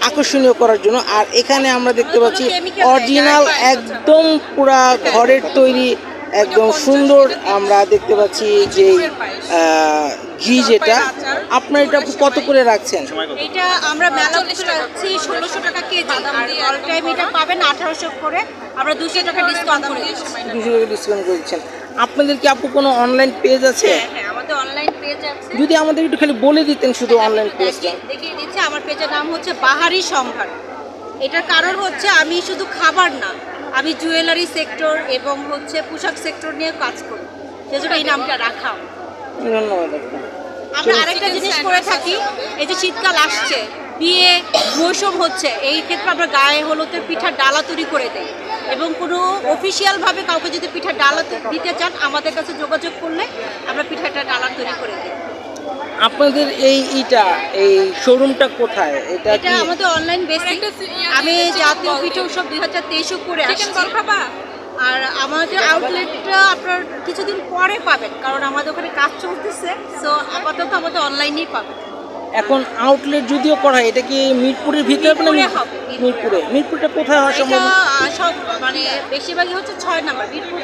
আকর্ষণীয় করার জন্য। আর এখানে আমরা দেখতে পাচ্ছি অরিজিনাল একদম পুরা ঘরের তৈরি, একদম সুন্দর আমরা দেখতে পাচ্ছি যে ঘি যেটা। আপনার এটা কত করে রাখছেন? এটা আমরা মেলাতে রাখছি 1600 টাকা কেজি, আর অল টাইম এটা পাবেন 1800 করে। আমরা 200 টাকা ডিসকাউন্ট করে দিচ্ছি। 200 টাকা ডিসকাউন্ট করে দিচ্ছেন। আপনাদের কি আপু কোনো অনলাইন পেজ আছে? হ্যাঁ, আমাদের অনলাইন পেজ আছে। যদি আমাদের একটু খালি বলে দিতেন শুধু অনলাইন পেজটা। দেখিয়ে দিচ্ছি। আমার পেজের নাম হচ্ছে বাহারি সম্ভার। এটার কারণ হচ্ছে আমি শুধু খাবার না, আমি জুয়েলারি সেক্টর এবং হচ্ছে পোশাক সেক্টর নিয়ে কাজ করি, সেজন্য এই নামটা রাখা। ধন্যবাদ। আমরা আরেকটা জিনিস করে থাকি, এই যে শীতকাল আসছে, বিয়ে মৌসুম হচ্ছে, এই ক্ষেত্রে আমরা গায়ে হলুদের পিঠার ডালা তৈরি করে দেই। এবং কোনো অফিসিয়ালভাবে কাউকে যদি পিঠার ডালা দিতে চান আমাদের কাছে যোগাযোগ করলে আমরা পিঠাটা ডালা তৈরি করে দিই। আপনাদের এই শোরুমটা কোথায়? এটা আমাদের অনলাইন বেসিক। আমি জাতীয় পিঠা উৎসব 2023 করে আসছি। আর আমাদের আউটলেটটা আপনার কিছুদিন পরে পাবেন, কারণ আমাদের ওখানে কাজ চলতেছে। সো আপাতত আমাদের অনলাইনেই পাবেন। এখন আউটলেট যদিও করা হয়, এটা কি মিরপুরের ভিতরে না মিরপুরটা কোথায় হওয়া সম্ভব? সব মানে বেশিরভাগই হচ্ছে 6 নম্বর, মিরপুর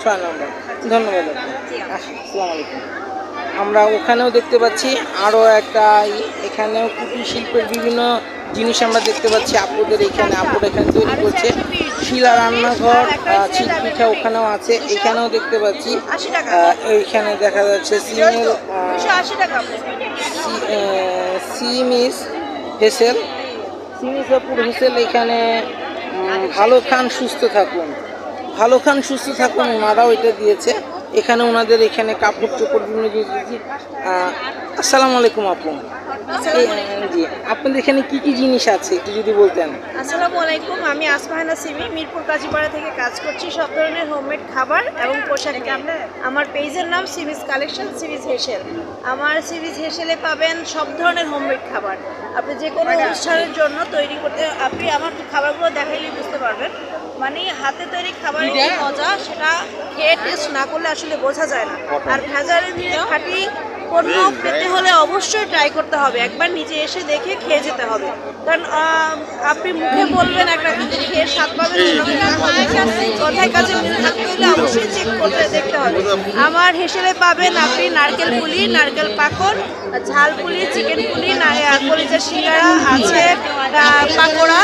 6 নম্বর। ধন্যবাদ। আসসালামু আলাইকুম। আমরা ওখানেও দেখতে পাচ্ছি আরও একটা এখানেও কুটির শিল্পের বিভিন্ন জিনিস আমরা দেখতে পাচ্ছি। আপুরা এখানে তৈরি করছে। শিলা রান্নাঘর, চিট পিঠা ওখানেও আছে, এখানেও দেখতে পাচ্ছি। এইখানে দেখা যাচ্ছে সিমিস হেসেল এখানে ভালো খান সুস্থ থাকুন, ওনারাও এটা দিয়েছে। এখানে ওনাদের এখানে কাপড় চোপড় বিভিন্ন জিনিস দিয়েছি। আসসালামু আলাইকুম আপু, জি আপনাদের এখানে কি কি জিনিস আছে একটু যদি বলতেন। আসসালামু আলাইকুম, আমি আসমাহানা সিমি মিরপুর কাজীপাড়া থেকে কাজ করছি সব ধরনের হোমমেড খাবার এবং পোশাক নিয়ে। আমার পেজের নাম সিমিস কালেকশন, সিমিস হেসেল। আমার সিমিস হেসেলে পাবেন সব ধরনের হোমমেড খাবার। আপনি যে কোনো অনুষ্ঠানের জন্য তৈরি করতে, আপনি আমার খাবারগুলো দেখাইলেই বুঝতে পারবেন। মানে হাতে তৈরি খাবারের যে মজা, সেটা খেয়ে টেস্ট না করলে আসলে বোঝা যায় না। আর ভেজালের খাঁটি পণ্য পেতে হলে অবশ্যই ট্রাই করতে হবে, একবার নিজে এসে দেখে খেয়ে যেতে হবে। কারণ আপনি মুখে বলবেন একটা, কিন্তু খেয়ে স্বাদ পাবেন কথায় কাজে মিলে থাকতে হলে অবশ্যই চেক করতে দেখতে হবে। আমার হেসেলে পাবেন আপনি নারকেল পুলি, নারকেল পাকড়, ঝাল পুলি, চিকেন পুলি, কলিজা সিঙ্গারা আছে, পাকোড়া,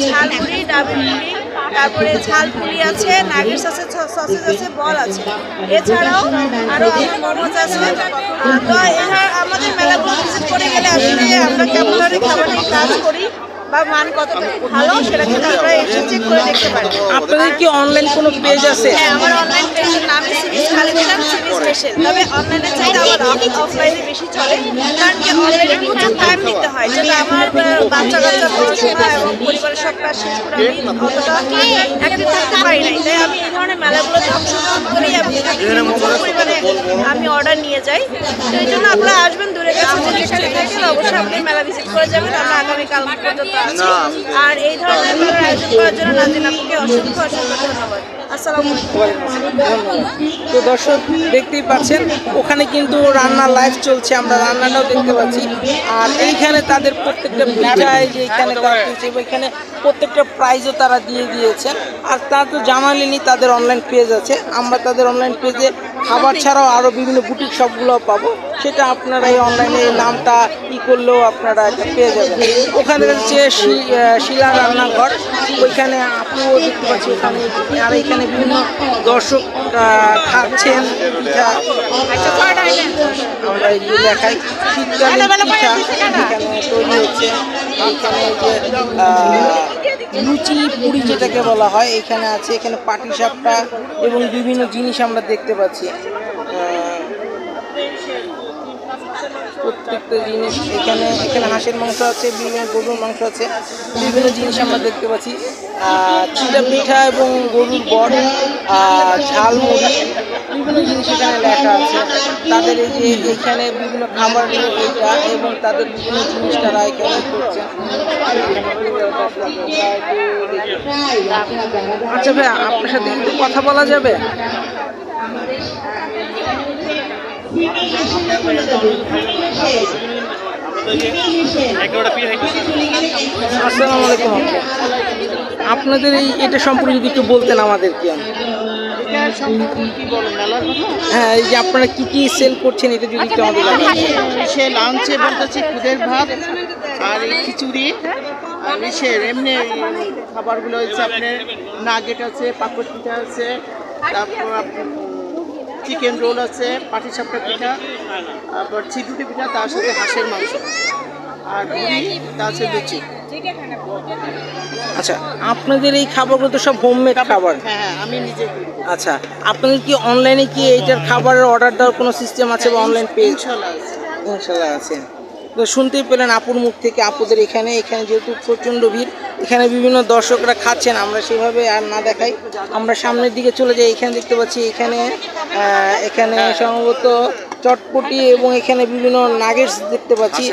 ঝাল পুলি, ডাবের পুলি, তারপরে ঝাল পুলি আছে, নাগেটস আছে, সসেজ আছে, বল আছে। এছাড়াও আরও মোমোজ আছে। তো আমাদের মেলাগুলো ভিজিট করে গেলে আসলে আমরা কেমন ধরনের খাবারের কাজ করি বা মান কতটা ভালো, সেটা কিন্তু আমরা এসে চেক করে দেখতে পারি। আপনাদের কি অনলাইন কোনো পেজ আছে? হ্যাঁ, আমার অনলাইন পেজের নাম সিমিস কালেকশন, সিমিস হেসেল। তবে অনলাইনে চাইতে আমার অফলাইনে বেশি চলে, কারণ কি অনলাইনে প্রচুর টাইম দিতে হয়, যেটা আমার বাচ্চা পড়াশোনা এবং পরিবারের সব কাজ শেষ করে আমি অতটা অ্যাক্টিভ থাকতে পারি নাই। তাই আমি এই ধরনের মেলাগুলোতে অংশগ্রহণ করি এবং প্রচুর পরিমাণে আমি অর্ডার নিয়ে যাই। তো এই জন্য আপনারা আসবেন, দূরে কাছে যেখানে থাকেন অবশ্যই আপনি মেলা ভিজিট করে যাবেন। আমরা আগামীকাল পর্যন্ত আছি। আর এই ধরনের মেলার আয়োজন করার জন্য নাজিন আপুকে অসংখ্য ধন্যবাদ। আসসালামু আলাইকুম। তো দর্শক দেখতেই পাচ্ছেন ওখানে কিন্তু রান্নার লাইভ চলছে, আমরা রান্নাটাও দেখতে পাচ্ছি। আর এইখানে তাদের প্রত্যেকটা পিঠায় যে এখানে এখানে প্রত্যেকটা প্রাইজও তারা দিয়ে দিয়েছেন। আর তারা তো জানালেনি তাদের অনলাইন পেজ আছে, আমরা তাদের অনলাইন পেজে খাবার ছাড়াও আরও বিভিন্ন বুটিক শপগুলো পাবো, সেটা আপনারা এই অনলাইনে নামটা করলেও আপনারা এটা পেয়ে যাবেন। ওখানে হচ্ছে শিলা রান্নাঘর, ওইখানে আপুও দেখতে পাচ্ছি ওখানে। আর এখানে বিভিন্ন দর্শক খাচ্ছেন পিঠা, আমরা একটু দেখাই। শীতকালীন পিঠা এখানে তৈরি হচ্ছে। এখানে যে লুচি পুরি যেটাকে বলা হয় এখানে আছে, এখানে পাটিসাপটা এবং বিভিন্ন জিনিস আমরা দেখতে পাচ্ছি। প্রত্যেকটা জিনিস এখানে হাঁসের মাংস আছে, বিভিন্ন গরুর মাংস আছে, বিভিন্ন জিনিস আমরা দেখতে পাচ্ছি। চিড়া পিঠা এবং গরুর বট, ঝালমুড়ি, বিভিন্ন জিনিস এখানে লেখা আছে। তাদের এই যে এখানে বিভিন্ন খাবার এটা এবং তাদের বিভিন্ন জিনিস তারা এখানে করছে। আচ্ছা ভাই, আপনার সাথে একটু কথা বলা যাবে? আসসালামু আলাইকুম। আপনাদের এটা সম্পর্কে যদি একটু বলতেন আমাদেরকে। হ্যাঁ, এই যে আপনারা কি কি সেল করছেন এটা যদি একটু আমাদের সে লাঞ্চে বলতেছি খুদের ভাত আর খিচুড়ি, আর এমনি খাবারগুলো হচ্ছে আপনার নাগেট আছে, পাকড় পিঠা আছে, তারপর চিকেন রোল আছে, পাটিসাপটা পিঠা, তারপর চিটুটি পিঠা, তার সাথে হাঁসের মাংস আর পুরি, তার সাথে লুচি। আচ্ছা, আপনাদের এই খাবারগুলো তো সব হোমমেড খাবার? হ্যাঁ, আমি নিজে। আচ্ছা, আপনাদের কি অনলাইনে কি এইটার খাবারের অর্ডার দেওয়ার কোনো সিস্টেম আছে বা অনলাইন পেজ? ইনশাল্লাহ আছে। তো শুনতেই পেলেন আপুর মুখ থেকে। আপুদের এখানে যেহেতু প্রচণ্ড ভিড়, এখানে বিভিন্ন দর্শকরা খাচ্ছেন, আমরা সেভাবে আর না দেখাই, আমরা সামনের দিকে চলে যাই। এখানে দেখতে পাচ্ছি এখানে সম্ভবত চটপটি এবং এখানে বিভিন্ন নাগেটস দেখতে পাচ্ছি।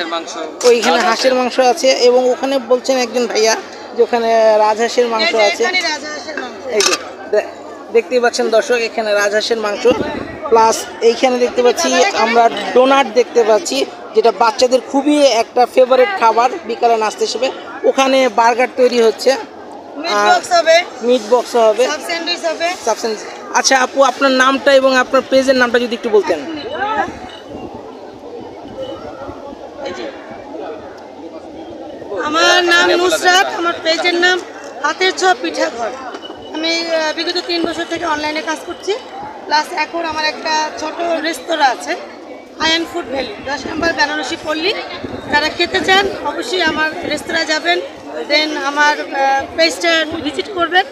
ওইখানে হাঁসের মাংস আছে এবং ওখানে বলছেন একজন ভাইয়া যে ওখানে রাজহাঁসের মাংস আছে। এই যে দেখতেই পাচ্ছেন দর্শক, এখানে রাজহাঁসের মাংস প্লাস এইখানে দেখতে পাচ্ছি আমরা ডোনাট দেখতে পাচ্ছি, যেটা বাচ্চাদের খুবই একটা ফেভারিট খাবার বিকালে নাস্তা হিসেবে। ওখানে বার্গার তৈরি হচ্ছে, মিট বক্স হবে, সাবস্যান্ডউইচ। আচ্ছা আপু, আপনার নামটা এবং আপনার পেজের নামটা যদি একটু বলতেন। আমার নাম নুসরাত, আমার পেজের নাম হাতের ছোঁয়া পিঠা ঘর। আমি বিগত 3 বছর থেকে অনলাইনে কাজ করছি, প্লাস এখন আমার একটা ছোট রেস্তোরাঁ আছে, আয়ান ফুড ভ্যালি, 10 নম্বর বেনারসি পল্লী। যারা খেতে চান অবশ্যই আমার রেস্তোরাঁ যাবেন, দেন আমার পেজটা ভিজিট করবেন।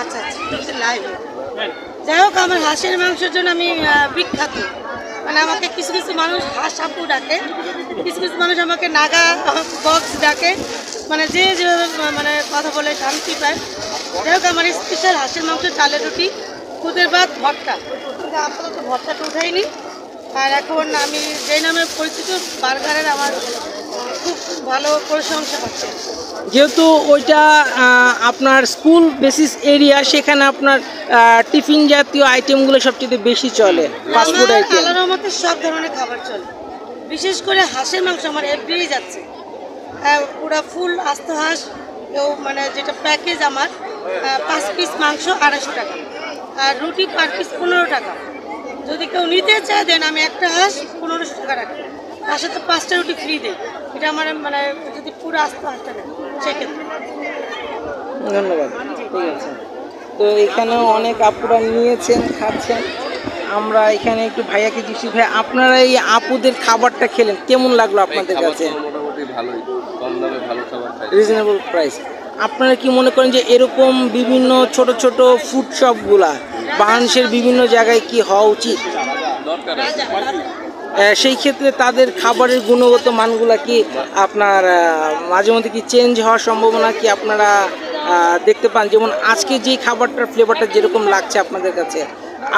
আচ্ছা আচ্ছা, লাইভ। যাই হোক, আমার হাঁসের মাংসের জন্য আমি বিখ্যাত। মানে আমাকে কিছু কিছু মানুষ হাঁস আপু ডাকে, কিছু কিছু মানুষ আমাকে নাগা বক্স ডাকে, মানে যে মানে কথা বলে শান্তি পায়। যাই হোক, আমার স্পেশাল হাঁসের মাংস, চালের রুটি, খুদের ভাত, ভর্তা। কিন্তু আপাতত ভর্তাটা উঠাইনি। আর এখন আমি যে নামে পরিচিত, বার্গারের আমার খুব ভালো প্রশংসা পাচ্ছি। যেহেতু ওইটা আপনার স্কুল বেসিস এরিয়া, সেখানে আপনার টিফিন জাতীয় আইটেমগুলো সবচেয়ে বেশি চলে, ফাস্টফুড আইটেম। আল্লাহর রহমতে সব ধরনের খাবার চলে, বিশেষ করে হাঁসের মাংস আমার এফডিই যাচ্ছে। পুরা ফুল আস্ত হাঁস, কেউ মানে যেটা প্যাকেজ আমার 5 পিস মাংস 250 টাকা, আর রুটি পার পিস 15 টাকা। যদি কেউ নিতে চায় দেন আমি একটা হাঁস 1500 টাকা রাখি, তার সাথে 5টা রুটি ফ্রি দেয়। এটা আমার মানে যদি পুরো আস্ত হাঁসটা দেয় সেক্ষেত্রে। ধন্যবাদ, ঠিক আছে। তো এখানেও অনেক আপুরা নিয়েছেন, খাচ্ছেন। আমরা এখানে একটু ভাইয়াকে দিচ্ছি। ভাই, আপনারা এই আপুদের খাবারটা খেলেন, কেমন লাগলো আপনাদের কাছে? মোটামুটি ভালোই, কম দামে ভালো খাবার খাই, রিজনেবল প্রাইস। আপনারা কি মনে করেন যে এরকম বিভিন্ন ছোট ছোট ফুড শপগুলা বাংলাদেশের বিভিন্ন জায়গায় কি হওয়া উচিত? দরকার আছে। সেই ক্ষেত্রে তাদের খাবারের গুণগত মানগুলা কি আপনার মাঝে মধ্যে কি চেঞ্জ হওয়ার সম্ভাবনা কি আপনারা দেখতে পান? যেমন আজকে যেই খাবারটার ফ্লেভারটা যেরকম লাগছে আপনাদের কাছে,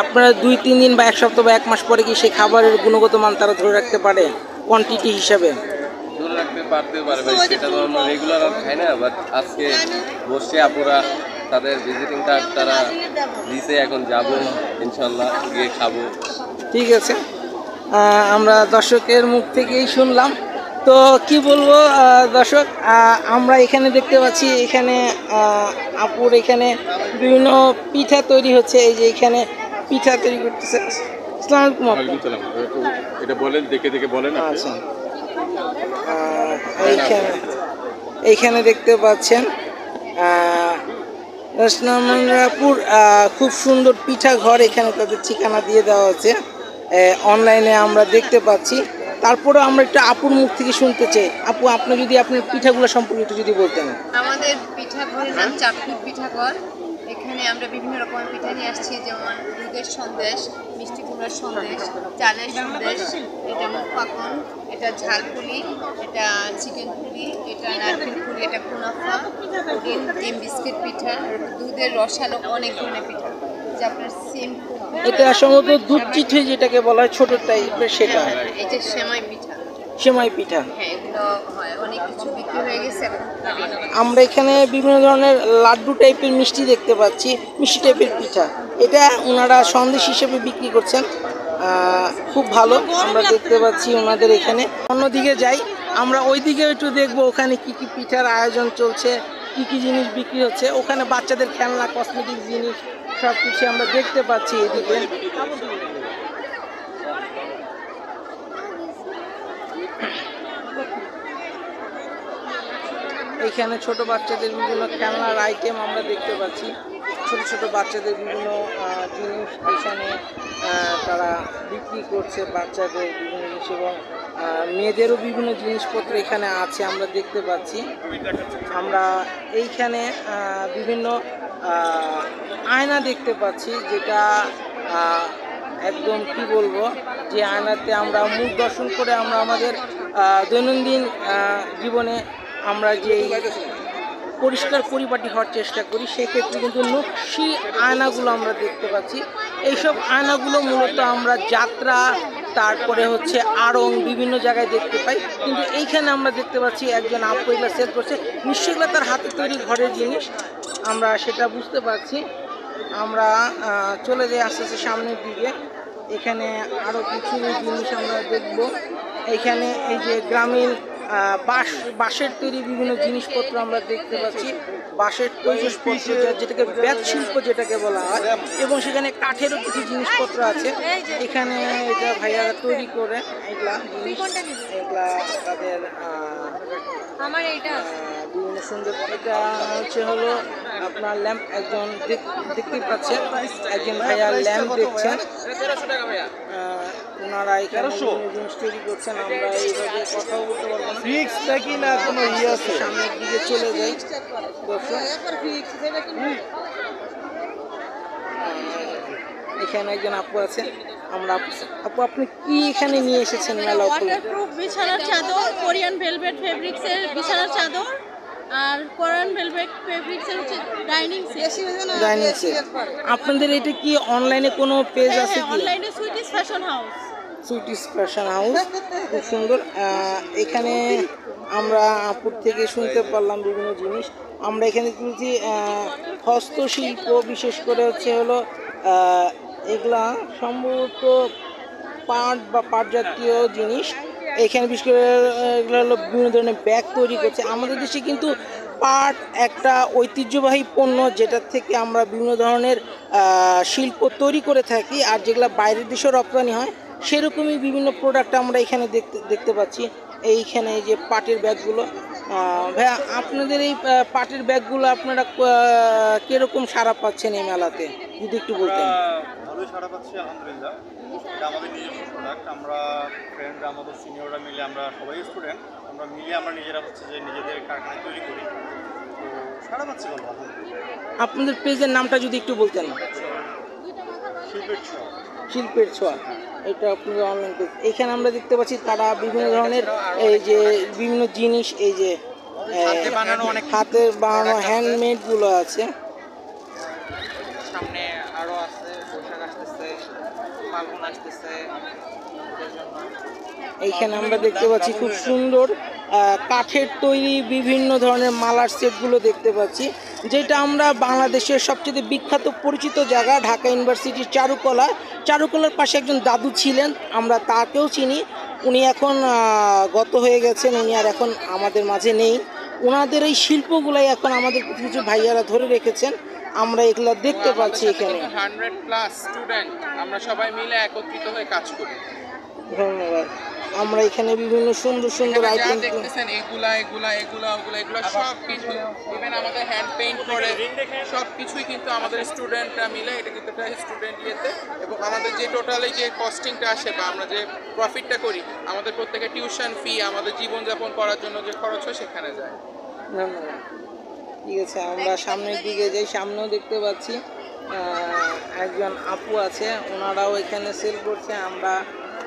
আপনারা 2-3 দিন বা 1 সপ্তাহ বা 1 মাস পরে কি সেই খাবারের গুণগত মান তারা ধরে রাখতে পারে কোয়ান্টিটি হিসাবে? ধরে রাখতে পারতে পারবে, সেটা তো আমরা রেগুলার আর খাই না। বাট আজকে বসে আপুরা তাদের ভিজিটিং কার্ড তারা দিছে, এখন যাব ইনশাল্লাহ, গিয়ে খাবো। ঠিক আছে, আমরা দর্শকের মুখ থেকেই শুনলাম। তো কি বলবো দর্শক, আমরা এখানে দেখতে পাচ্ছি এখানে আপুর এখানে বিভিন্ন পিঠা তৈরি হচ্ছে। এই যে এখানে পিঠা তৈরি করতেছে। আসসালামু আলাইকুম আপু। এটা বলেন, দেখে দেখে বলেন। আচ্ছা, এইখানে দেখতে পাচ্ছেন আপুর খুব সুন্দর পিঠা ঘর, এখানে তাদের ঠিকানা দিয়ে দেওয়া হচ্ছে, অনলাইনে আমরা দেখতে পাচ্ছি। তারপরে আমরা একটু আপুর মুখ থেকে শুনতে চাই। আপু, আপনি যদি আপনার পিঠাগুলো সম্পর্কে একটু যদি বলতেন। আমাদের পিঠাঘরের নাম চাঁদপুর পিঠাঘর। এখানে আমরা বিভিন্ন রকমের পিঠা নিয়ে আসছি, যেমন দুধের সন্দেশ, মিষ্টি কুমড়ার সন্দেশ, চালের সন্দেশ, এটা মুখ পাকন, এটা ঝালপুলি, এটা চিকেন পুলি, এটা নারকেল পুলি, এটা কুনাফা, পুডিং, ডিম বিস্কিট পিঠা, দুধের রসালো, অনেক ধরনের পিঠা। যে আপনার সিম্পল, এটা সম্ভবত দুধ চিঠি যেটাকে বলা হয়, ছোট টাইপের, সেটা। এটা সেমাই পিঠা। সেমাই পিঠা, হ্যাঁ, এগুলো হয়, অনেক কিছু বিক্রি হয়ে গেছে। আমরা এখানে বিভিন্ন ধরনের লাড্ডু টাইপের মিষ্টি দেখতে পাচ্ছি, মিষ্টি টাইপের পিঠা। এটা ওনারা সন্দেশ হিসেবে বিক্রি করছেন, খুব ভালো আমরা দেখতে পাচ্ছি ওনাদের এখানে। অন্যদিকে যাই, আমরা ওই দিকে একটু দেখবো ওখানে কি কি পিঠার আয়োজন চলছে, কি কি জিনিস বিক্রি হচ্ছে। ওখানে বাচ্চাদের খেলনা, কসমেটিক জিনিস সব কিছু আমরা দেখতে পাচ্ছি এদিকে। এখানে ছোট বাচ্চাদের বিভিন্ন খেলনার আইটেম আমরা দেখতে পাচ্ছি, ছোট ছোট বাচ্চাদের বিভিন্ন জিনিস এখানে তারা বিক্রি করছে, বাচ্চাদের বিভিন্ন জিনিস এবং মেয়েদেরও বিভিন্ন জিনিসপত্র এখানে আছে আমরা দেখতে পাচ্ছি। আমরা এইখানে বিভিন্ন আয়না দেখতে পাচ্ছি, যেটা একদম কি বলবো, যে আয়নাতে আমরা মুখ দর্শন করে আমরা আমাদের দৈনন্দিন জীবনে আমরা যে পরিষ্কার পরিপাটি হওয়ার চেষ্টা করি, সেক্ষেত্রে কিন্তু নকশি আয়নাগুলো আমরা দেখতে পাচ্ছি। এইসব আয়নাগুলো মূলত আমরা যাত্রা তারপরে হচ্ছে আড়ং বিভিন্ন জায়গায় দেখতে পাই, কিন্তু এইখানে আমরা দেখতে পাচ্ছি একজন আপু এগুলো সেল করছে। নিশ্চয়ই এগুলো তার হাতে তৈরি ঘরের জিনিস, আমরা সেটা বুঝতে পারছি। আমরা চলে যাই আস্তে আস্তে সামনের দিকে। এখানে আরও কিছু জিনিস আমরা দেখব। এখানে এই যে গ্রামীণ বাঁশের তৈরি বিভিন্ন জিনিসপত্র আমরা দেখতে পাচ্ছি, বাঁশের তৈজসপত্র যেটাকে বেত শিল্প যেটাকে বলা হয়, এবং সেখানে কাঠেরও কিছু জিনিসপত্র আছে। এখানে এটা ভাইয়ারা তৈরি করে এগুলা তাদের বিভিন্ন সুন্দর। এটা হচ্ছে হলো আপনার ল্যাম্প, একজন দেখতেই পাচ্ছেন একজন ভাইয়া ল্যাম্প দেখছেন, ওনারা এখানে জিনিস তৈরি করছেন। আমরা এইভাবে কথাও বলতে পারবো না, সামনের দিকে চলে যাই। এখানে একজন আপু আছে, আমরা আপু আপনি কি এখানে নিয়ে এসেছেন মেলা? ওয়াটারপ্রুফ বিছানার চাদর, কোরিয়ান ভেলভেট ফেব্রিক্সের বিছানার চাদর, আর কোরিয়ান ভেলভেট ফেব্রিক্সের হচ্ছে ডাইনিং সেট। আপনাদের এটা কি অনলাইনে কোনো পেজ আছে কি? অনলাইনে sweeties fashion house. Sweeties fashion house, খুব সুন্দর। এখানে আমরা আপুর থেকে শুনতে পারলাম বিভিন্ন জিনিস। আমরা এখানে দেখছি হস্তশিল্প, বিশেষ করে হচ্ছে হলো এগুলা সম্ভবত পাট বা পাট জাতীয় জিনিস। এখানে বিশেষ করে এগুলো হলো বিভিন্ন ধরনের ব্যাগ তৈরি করছে। আমাদের দেশে কিন্তু পাট একটা ঐতিহ্যবাহী পণ্য, যেটার থেকে আমরা বিভিন্ন ধরনের শিল্প তৈরি করে থাকি, আর যেগুলো বাইরের দেশেও রপ্তানি হয় সেরকমই বিভিন্ন প্রোডাক্ট আমরা এখানে দেখতে পাচ্ছি। এইখানে এই যে পাটের ব্যাগগুলো, ভাইয়া আপনাদের এই পাটের ব্যাগগুলো আপনারা কিরকম সাড়া পাচ্ছেন এই মেলাতে, যদি একটু বলতেন। ভালোই সাড়া পাচ্ছি আলহামদুলিল্লাহ। এটা আমাদের নিজস্ব প্রোডাক্ট, আমরা ফ্রেন্ডরা, আমাদের সিনিয়ররা মিলে, আমরা সবাই স্টুডেন্ট, আমরা মিলে আমরা নিজেরা হচ্ছে যে নিজেদের কারখানায় তৈরি করি, তো সাড়া পাচ্ছি ভালো আলহামদুলিল্লাহ। আপনাদের পেজের নামটা যদি একটু বলতেন। শিল্পের ছোঁয়া, এটা আপনাদের অনলাইন পেজ। এখানে আমরা দেখতে পাচ্ছি তারা বিভিন্ন ধরনের এই যে বিভিন্ন জিনিস, এই যে হাতের বানানো হ্যান্ডমেডগুলো আছে। সামনে আরো আছে, বৈশাখ আসতেছে, ফাল্গুন আসতেছে। এইখানে আমরা দেখতে পাচ্ছি খুব সুন্দর কাঠের তৈরি বিভিন্ন ধরনের মালার সেটগুলো দেখতে পাচ্ছি, যেটা আমরা বাংলাদেশের সবচেয়ে বিখ্যাত পরিচিত জায়গা ঢাকা ইউনিভার্সিটির চারুকলার পাশে একজন দাদু ছিলেন, আমরা তাকেও চিনি। উনি এখন গত হয়ে গেছেন, উনি আর এখন আমাদের মাঝে নেই। ওনাদের এই শিল্পগুলাই এখন আমাদের কিছু কিছু ভাইয়ারা ধরে রেখেছেন, আমরা এগুলা দেখতে পাচ্ছি। এখানে 100+ স্টুডেন্ট, আমরা সবাই মিলে একত্রিত হয়ে কাজ করি। ধন্যবাদ। আমরা এখানে বিভিন্ন সুন্দর সুন্দর আইটেম দেখতেছেন, এগুলা সব কিছু, ইভেন আমাদের হ্যান্ড পেইন্ট করে সব কিছুই কিন্তু আমাদের স্টুডেন্টরা মিলে, এটা কিন্তু একটা স্টুডেন্ট ইয়েতে, এবং আমাদের যে টোটালি যে কস্টিংটা আসে বা আমরা যে প্রফিটটা করি, আমাদের প্রত্যেকের টিউশন ফি, আমাদের জীবনযাপন করার জন্য যে খরচ হয় সেখানে যায়। ধন্যবাদ। ঠিক আছে, আমরা সামনের দিকে যাই। সামনেও দেখতে পাচ্ছি একজন আপু আছে, ওনারাও এখানে সেল করছে। আমরা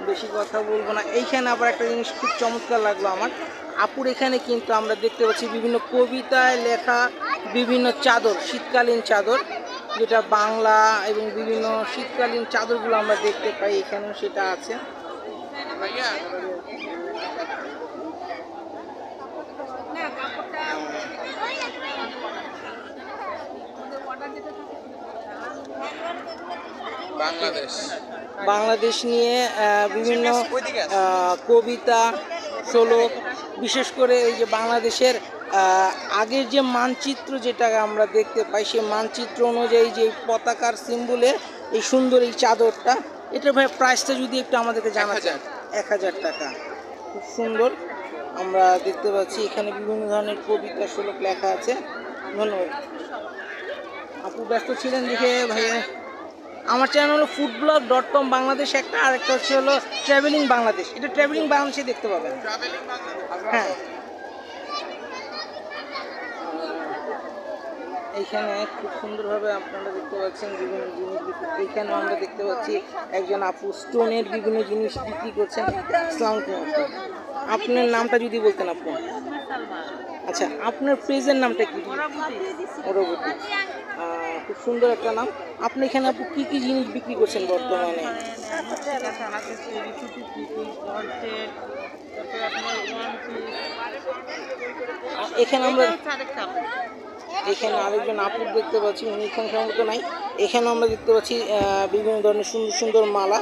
বেশি কথা বলবো না। এইখানে আবার একটা জিনিস খুব চমৎকার লাগলো আমার, আপুর এখানে কিন্তু আমরা দেখতে পাচ্ছি বিভিন্ন কবিতায় লেখা বিভিন্ন চাদর, শীতকালীন চাদর, যেটা বাংলা এবং বিভিন্ন শীতকালীন চাদরগুলো আমরা দেখতে পাই, এখানেও সেটা আছে। বাংলাদেশ নিয়ে বিভিন্ন কবিতা, শ্লোক, বিশেষ করে এই যে বাংলাদেশের আগের যে মানচিত্র যেটা আমরা দেখতে পাই, সেই মানচিত্র অনুযায়ী যে পতাকার সিম্বলে এই সুন্দর এই চাদরটা, এটার ভাই প্রাইসটা যদি একটু আমাদেরকে জানা যায়। 1000 টাকা, খুব সুন্দর। আমরা দেখতে পাচ্ছি এখানে বিভিন্ন ধরনের কবিতা, শ্লোক লেখা আছে। ধন্যবাদ। আপু ব্যস্ত ছিলেন দেখে ভাইয়া। আমার চ্যানেল হলো foodblog.com বাংলাদেশ একটা, আর একটা হচ্ছে হলো ট্রাভেলিং বাংলাদেশ। এটা ট্রাভেলিং বাংলাদেশে দেখতে পাবেন। হ্যাঁ, এইখানে খুব সুন্দরভাবে আপনারা দেখতে পাচ্ছেন বিভিন্ন জিনিস। এইখানে আমরা দেখতে পাচ্ছি একজন আপু স্টোনের বিভিন্ন জিনিস বিক্রি করছেন। আসসালামু আলাইকুম, আপনার নামটা যদি বলতেন আপু। আচ্ছা, আপনার পেজের নামটা কি? অরবতী। খুব সুন্দর একটা নাম। আপনি এখানে আপু কি কি জিনিস বিক্রি করছেন বর্তমানে? এখানে আমরা এখানে আরেকজন আপুর দেখতে পাচ্ছি, উনি এখানে সম্ভবত নাই। এখানে আমরা দেখতে পাচ্ছি বিভিন্ন ধরনের সুন্দর সুন্দর মালা।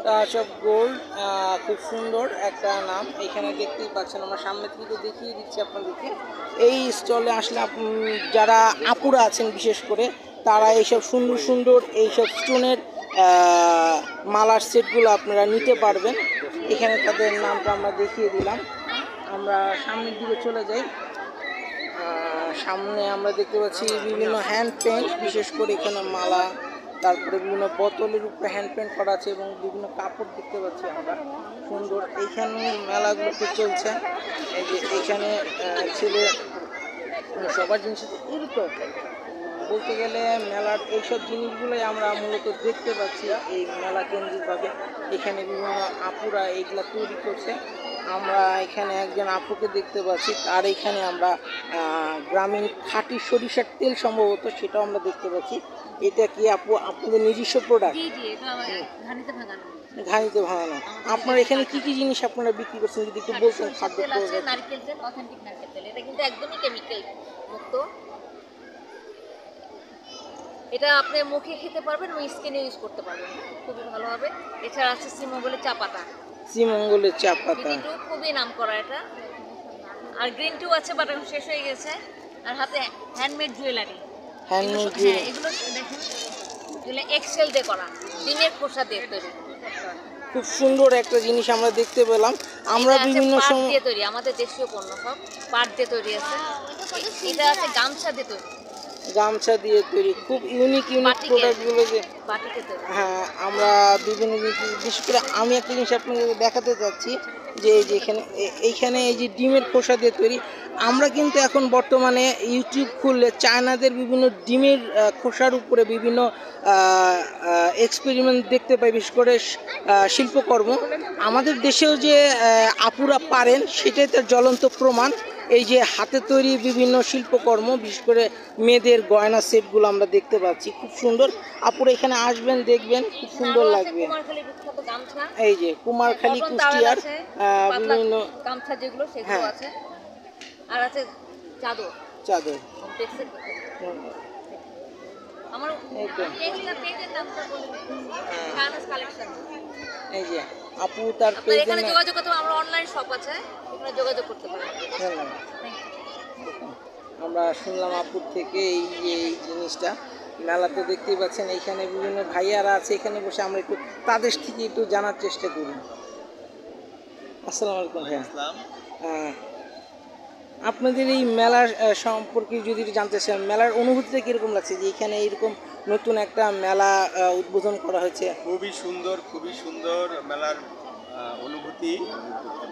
টাচ অফ গোল্ড, খুব সুন্দর একটা নাম। এখানে দেখতেই পাচ্ছেন, আমরা সামনে থেকে দেখিয়ে দিচ্ছি আপনাদেরকে। এই স্টলে আসলে যারা আপুরা আছেন বিশেষ করে, তারা এইসব সুন্দর সুন্দর এইসব স্টোনের মালার সেটগুলো আপনারা নিতে পারবেন। এখানে তাদের নামটা আমরা দেখিয়ে দিলাম। আমরা সামনের দিকে চলে যাই। সামনে আমরা দেখতে পাচ্ছি বিভিন্ন হ্যান্ড পেন্ট, বিশেষ করে এখানে মালা, তারপরে বিভিন্ন বোতলের উপরে হ্যান্ড পেন্ট করা আছে এবং বিভিন্ন কাপড় দেখতে পাচ্ছি আমরা সুন্দর। এইখানে মেলাগুলোতে চলছে। এই যে এইখানে ছেলে সবার জিনিস এরকম বলতে গেলে মেলার এইসব জিনিসগুলোই আমরা মূলত দেখতে পাচ্ছি এই মেলা কেন্দ্রিকভাবে। এখানে বিভিন্ন আপুরা এইগুলা তৈরি করছে। আমরা এখানে একজন আপুকে দেখতে পাচ্ছি, আর এখানে আমরা গ্রামীণ খাঁটি সরিষার তেল সম্ভবত, সেটাও আমরা দেখতে পাচ্ছি। এটা কি আপু আপনাদের নিজস্ব প্রোডাক্ট? ঘানিতে ভাঙানো। আপনার এখানে কি কি জিনিস আপনারা বিক্রি করছেন যদি একটু বলতেন? খাদ্য নারকেল তেল, অথেন্টিক নারকেল তেল, এটা কিন্তু একদমই কেমিক্যাল মুক্ত। এটা আপনি মুখে খেতে পারবেন এবং স্কিনে ইউজ করতে পারবেন, খুবই ভালো হবে। এছাড়া আছে শ্রীমঙ্গলের চা পাতা। শ্রীমঙ্গলের চা পাতা খুবই নাম করা এটা। আর গ্রিন টিও আছে, বাট এখন শেষ হয়ে গেছে। আর হাতে হ্যান্ডমেড জুয়েলারি। হ্যান্ডমেড এগুলো দেখেন, এগুলো এক্সেল দিয়ে করা, ডিমের খোসা দিয়ে তৈরি। খুব সুন্দর একটা জিনিস আমরা দেখতে পেলাম। আমরা বিভিন্ন সময় দিয়ে তৈরি, আমাদের দেশীয় পণ্য সব পাট দিয়ে তৈরি আছে। এটা আছে গামছা দিয়ে তৈরি। গামছা দিয়ে তৈরি, খুব ইউনিক প্রোডাক্টগুলো যে। হ্যাঁ, আমরা বিভিন্ন বিশেষ করে আমি একটা জিনিস আপনাদের দেখাতে চাচ্ছি যে এই যে এইখানে এই যে ডিমের খোসা দিয়ে তৈরি। আমরা কিন্তু এখন বর্তমানে ইউটিউব খুললে চায়নাদের বিভিন্ন ডিমের খোসার উপরে বিভিন্ন এক্সপেরিমেন্ট দেখতে পাই, বিশেষ করে শিল্পকর্ম। আমাদের দেশেও যে আপুরা পারেন সেটাই তার জ্বলন্ত প্রমাণ। এই যে হাতে তৈরি বিভিন্ন শিল্পকর্ম, বিশেষ করে মেয়েদের গয়না সেটগুলো আমরা দেখতে পাচ্ছি, খুব সুন্দর। আপুরা এখানে আসবেন, দেখবেন, খুব সুন্দর লাগবে। এই যে কুমারখালী, কুষ্টিয়ার বিভিন্ন গামছা যেগুলো সেগুলো আছে। আর আছে চাদর। চাদর আমার এইটা পেজের নামটা বলে খানাস কালেকশন। এই যে আপু তার পেজে এখানে যোগাযোগ করতে, আমরা অনলাইন শপ আছে, এখানে যোগাযোগ করতে পারেন। আমরা শুনলাম আপুর থেকে এই জিনিসটা মেলাতে দেখতেই পাচ্ছেন। এইখানে বিভিন্ন ভাইয়ারা আছে, এখানে বসে আমরা একটু তাদের থেকে একটু জানার চেষ্টা করি। আসসালামু আলাইকুম ভাইয়া। আপনাদের এই মেলার সম্পর্কে যদি জানতে চান, মেলার অনুভূতিটা কীরকম লাগছে যে এখানে এইরকম নতুন একটা মেলা উদ্বোধন করা হয়েছে? খুবই সুন্দর মেলার অনুভূতি।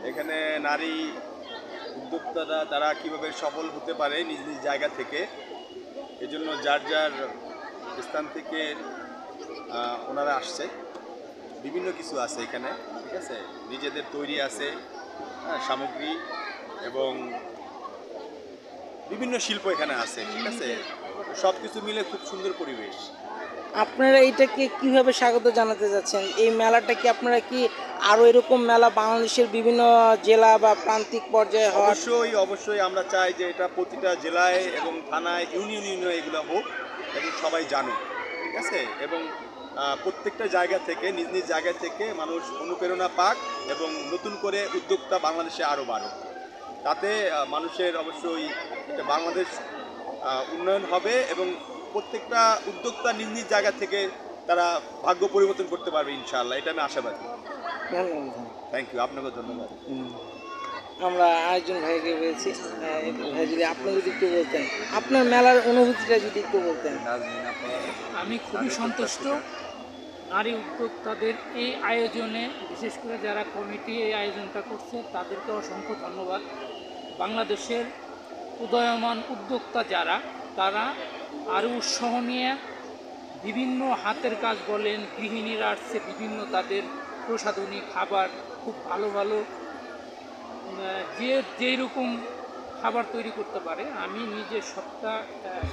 এখানে নারী উদ্যোক্তারা তারা কীভাবে সফল হতে পারে নিজ নিজ জায়গা থেকে, এজন্য যার যার স্থান থেকে ওনারা আসছে। বিভিন্ন কিছু আছে এখানে, ঠিক আছে, নিজেদের তৈরি আছে সামগ্রী এবং বিভিন্ন শিল্প এখানে আছে, ঠিক আছে, সব কিছু মিলে খুব সুন্দর পরিবেশ। আপনারা এইটাকে কিভাবে স্বাগত জানাতে যাচ্ছেন? এই মেলাটা কি আপনারা কি আরও এরকম মেলা বাংলাদেশের বিভিন্ন জেলা বা প্রান্তিক পর্যায়ে হয়? অবশ্যই আমরা চাই যে এটা প্রতিটা জেলায় এবং থানায়, ইউনিয়নে এগুলো হোক এবং সবাই জানুক, ঠিক আছে, এবং প্রত্যেকটা জায়গা থেকে নিজ নিজ জায়গা থেকে মানুষ অনুপ্রেরণা পাক এবং নতুন করে উদ্যোক্তা বাংলাদেশে আরও বাড়ুক। তাতে মানুষের অবশ্যই এটা বাংলাদেশ উন্নয়ন হবে এবং প্রত্যেকটা উদ্যোক্তা নিজ নিজ জায়গা থেকে তারা ভাগ্য পরিবর্তন করতে পারবে ইনশাআল্লাহ, এটা আমি আশাবাদী। থ্যাংক ইউ, আপনাকে ধন্যবাদ। আমরা আরেকজন ভাইকে পেয়েছি, ভাই যদি আপনি যদি একটু বলতেন আপনার মেলার অনুভূতিটা যদি একটু বলতেন। আমি খুবই সন্তুষ্ট নারী উদ্যোক্তাদের এই আয়োজনে, বিশেষ করে যারা কমিটি এই আয়োজনটা করছে তাদেরকে অসংখ্য ধন্যবাদ। বাংলাদেশের উদয়মান উদ্যোক্তা যারা, তারা আরও উৎসাহ নিয়ে বিভিন্ন হাতের কাজ বলেন, গৃহিণীরা আসছে, বিভিন্ন তাদের প্রসাধনী খাবার খুব ভালো ভালো যে যেই রকম খাবার তৈরি করতে পারে। আমি নিজে সপ্তাহ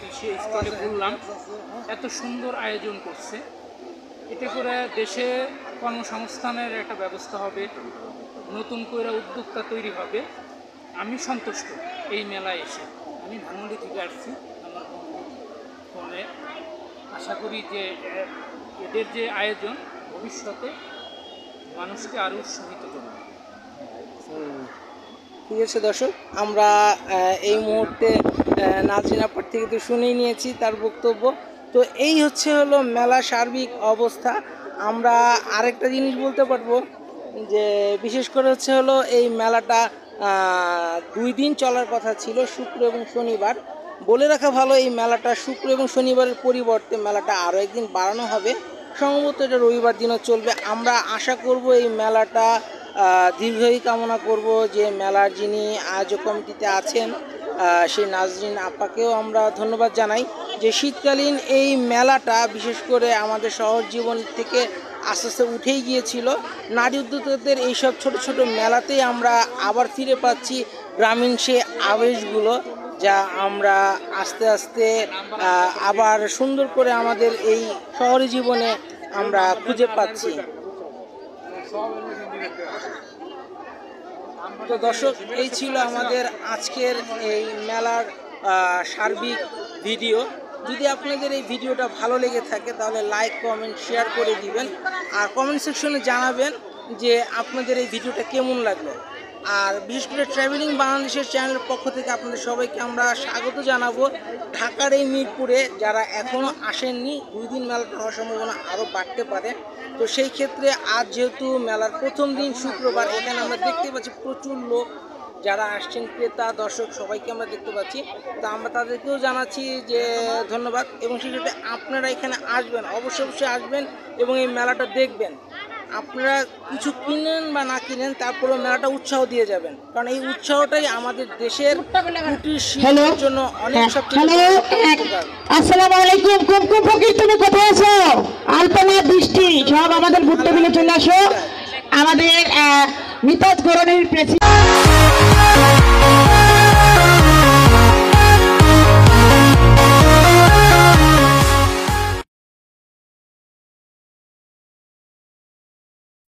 এসে স্টলে বললাম এত সুন্দর আয়োজন করছে, এতে করে দেশে কর্মসংস্থানের একটা ব্যবস্থা হবে, নতুন করে উদ্যোক্তা তৈরি হবে। আমি সন্তুষ্ট এই মেলায় এসে। আমি ধানমন্ডি থেকে আসছি আমার ফোনে। আশা করি যে এদের যে আয়োজন ভবিষ্যতে মানুষকে আরও উৎসাহিত করবে। ঠিক আছে দর্শক, আমরা এই মুহূর্তে নাজরিন আপার থেকে তো শুনেই নিয়েছি তার বক্তব্য। তো এই হলো মেলা সার্বিক অবস্থা। আমরা আরেকটা জিনিস বলতে পারবো যে বিশেষ করে হলো এই মেলাটা 2 দিন চলার কথা ছিল, শুক্র এবং শনিবার। বলে রাখা ভালো, এই মেলাটা শুক্র এবং শনিবারের পরিবর্তে মেলাটা আরও একদিন বাড়ানো হবে, সম্ভবত এটা রবিবার দিনও চলবে। আমরা আশা করব এই মেলাটা দীর্ঘই কামনা করব যে মেলার যিনি আয়োজক কমিটিতে আছেন সেই নাজরিন আপাকেও আমরা ধন্যবাদ জানাই যে শীতকালীন এই মেলাটা বিশেষ করে আমাদের শহর জীবন থেকে আস্তে আস্তে উঠেই গিয়েছিল। নারী উদ্যোক্তাদের এইসব ছোট ছোট মেলাতেই আমরা আবার ফিরে পাচ্ছি গ্রামীণ সে আবেশগুলো, যা আমরা আস্তে আস্তে আবার সুন্দর করে আমাদের এই শহরে জীবনে আমরা খুঁজে পাচ্ছি। তো দর্শক, এই ছিল আমাদের আজকের এই মেলার সার্বিক ভিডিও। যদি আপনাদের এই ভিডিওটা ভালো লেগে থাকে তাহলে লাইক, কমেন্ট, শেয়ার করে দিবেন, আর কমেন্ট সেকশনে জানাবেন যে আপনাদের এই ভিডিওটা কেমন লাগলো। আর বিশেষ করে ট্রাভেলিং বাংলাদেশের চ্যানেলের পক্ষ থেকে আপনাদের সবাইকে আমরা স্বাগত জানাবো ঢাকার এই মিরপুরে। যারা এখনও আসেননি, 2 দিন মেলাটা হওয়ার সম্ভাবনা আরও বাড়তে পারে। তো সেই ক্ষেত্রে আজ যেহেতু মেলার প্রথম দিন শুক্রবার, এখানে আমরা দেখতে পাচ্ছি প্রচুর লোক যারা আসছেন, ক্রেতা দর্শক সবাইকে আমরা দেখতে পাচ্ছি। তো আমরা তাদেরকেও জানাচ্ছি যে ধন্যবাদ, এবং সেই সাথে আপনারা এখানে আসবেন, অবশ্যই আসবেন এবং এই মেলাটা দেখবেন। আপনারা কিছু কিনেন বা না কিনেন, তারপরেও মেলাটা উৎসাহ দিয়ে যাবেন, কারণ এই উৎসাহটাই আমাদের দেশের কুটির শিল্পের জন্য অনেক সবচেয়ে। আসসালামু আলাইকুম। কুমকুম ফকির, তুমি কোথায় আছো? আলপনা, বৃষ্টি সব আমাদের ঘুরতে মিলে চলে আসো। আমাদের মিতাজ গরনের প্রেসিডেন্ট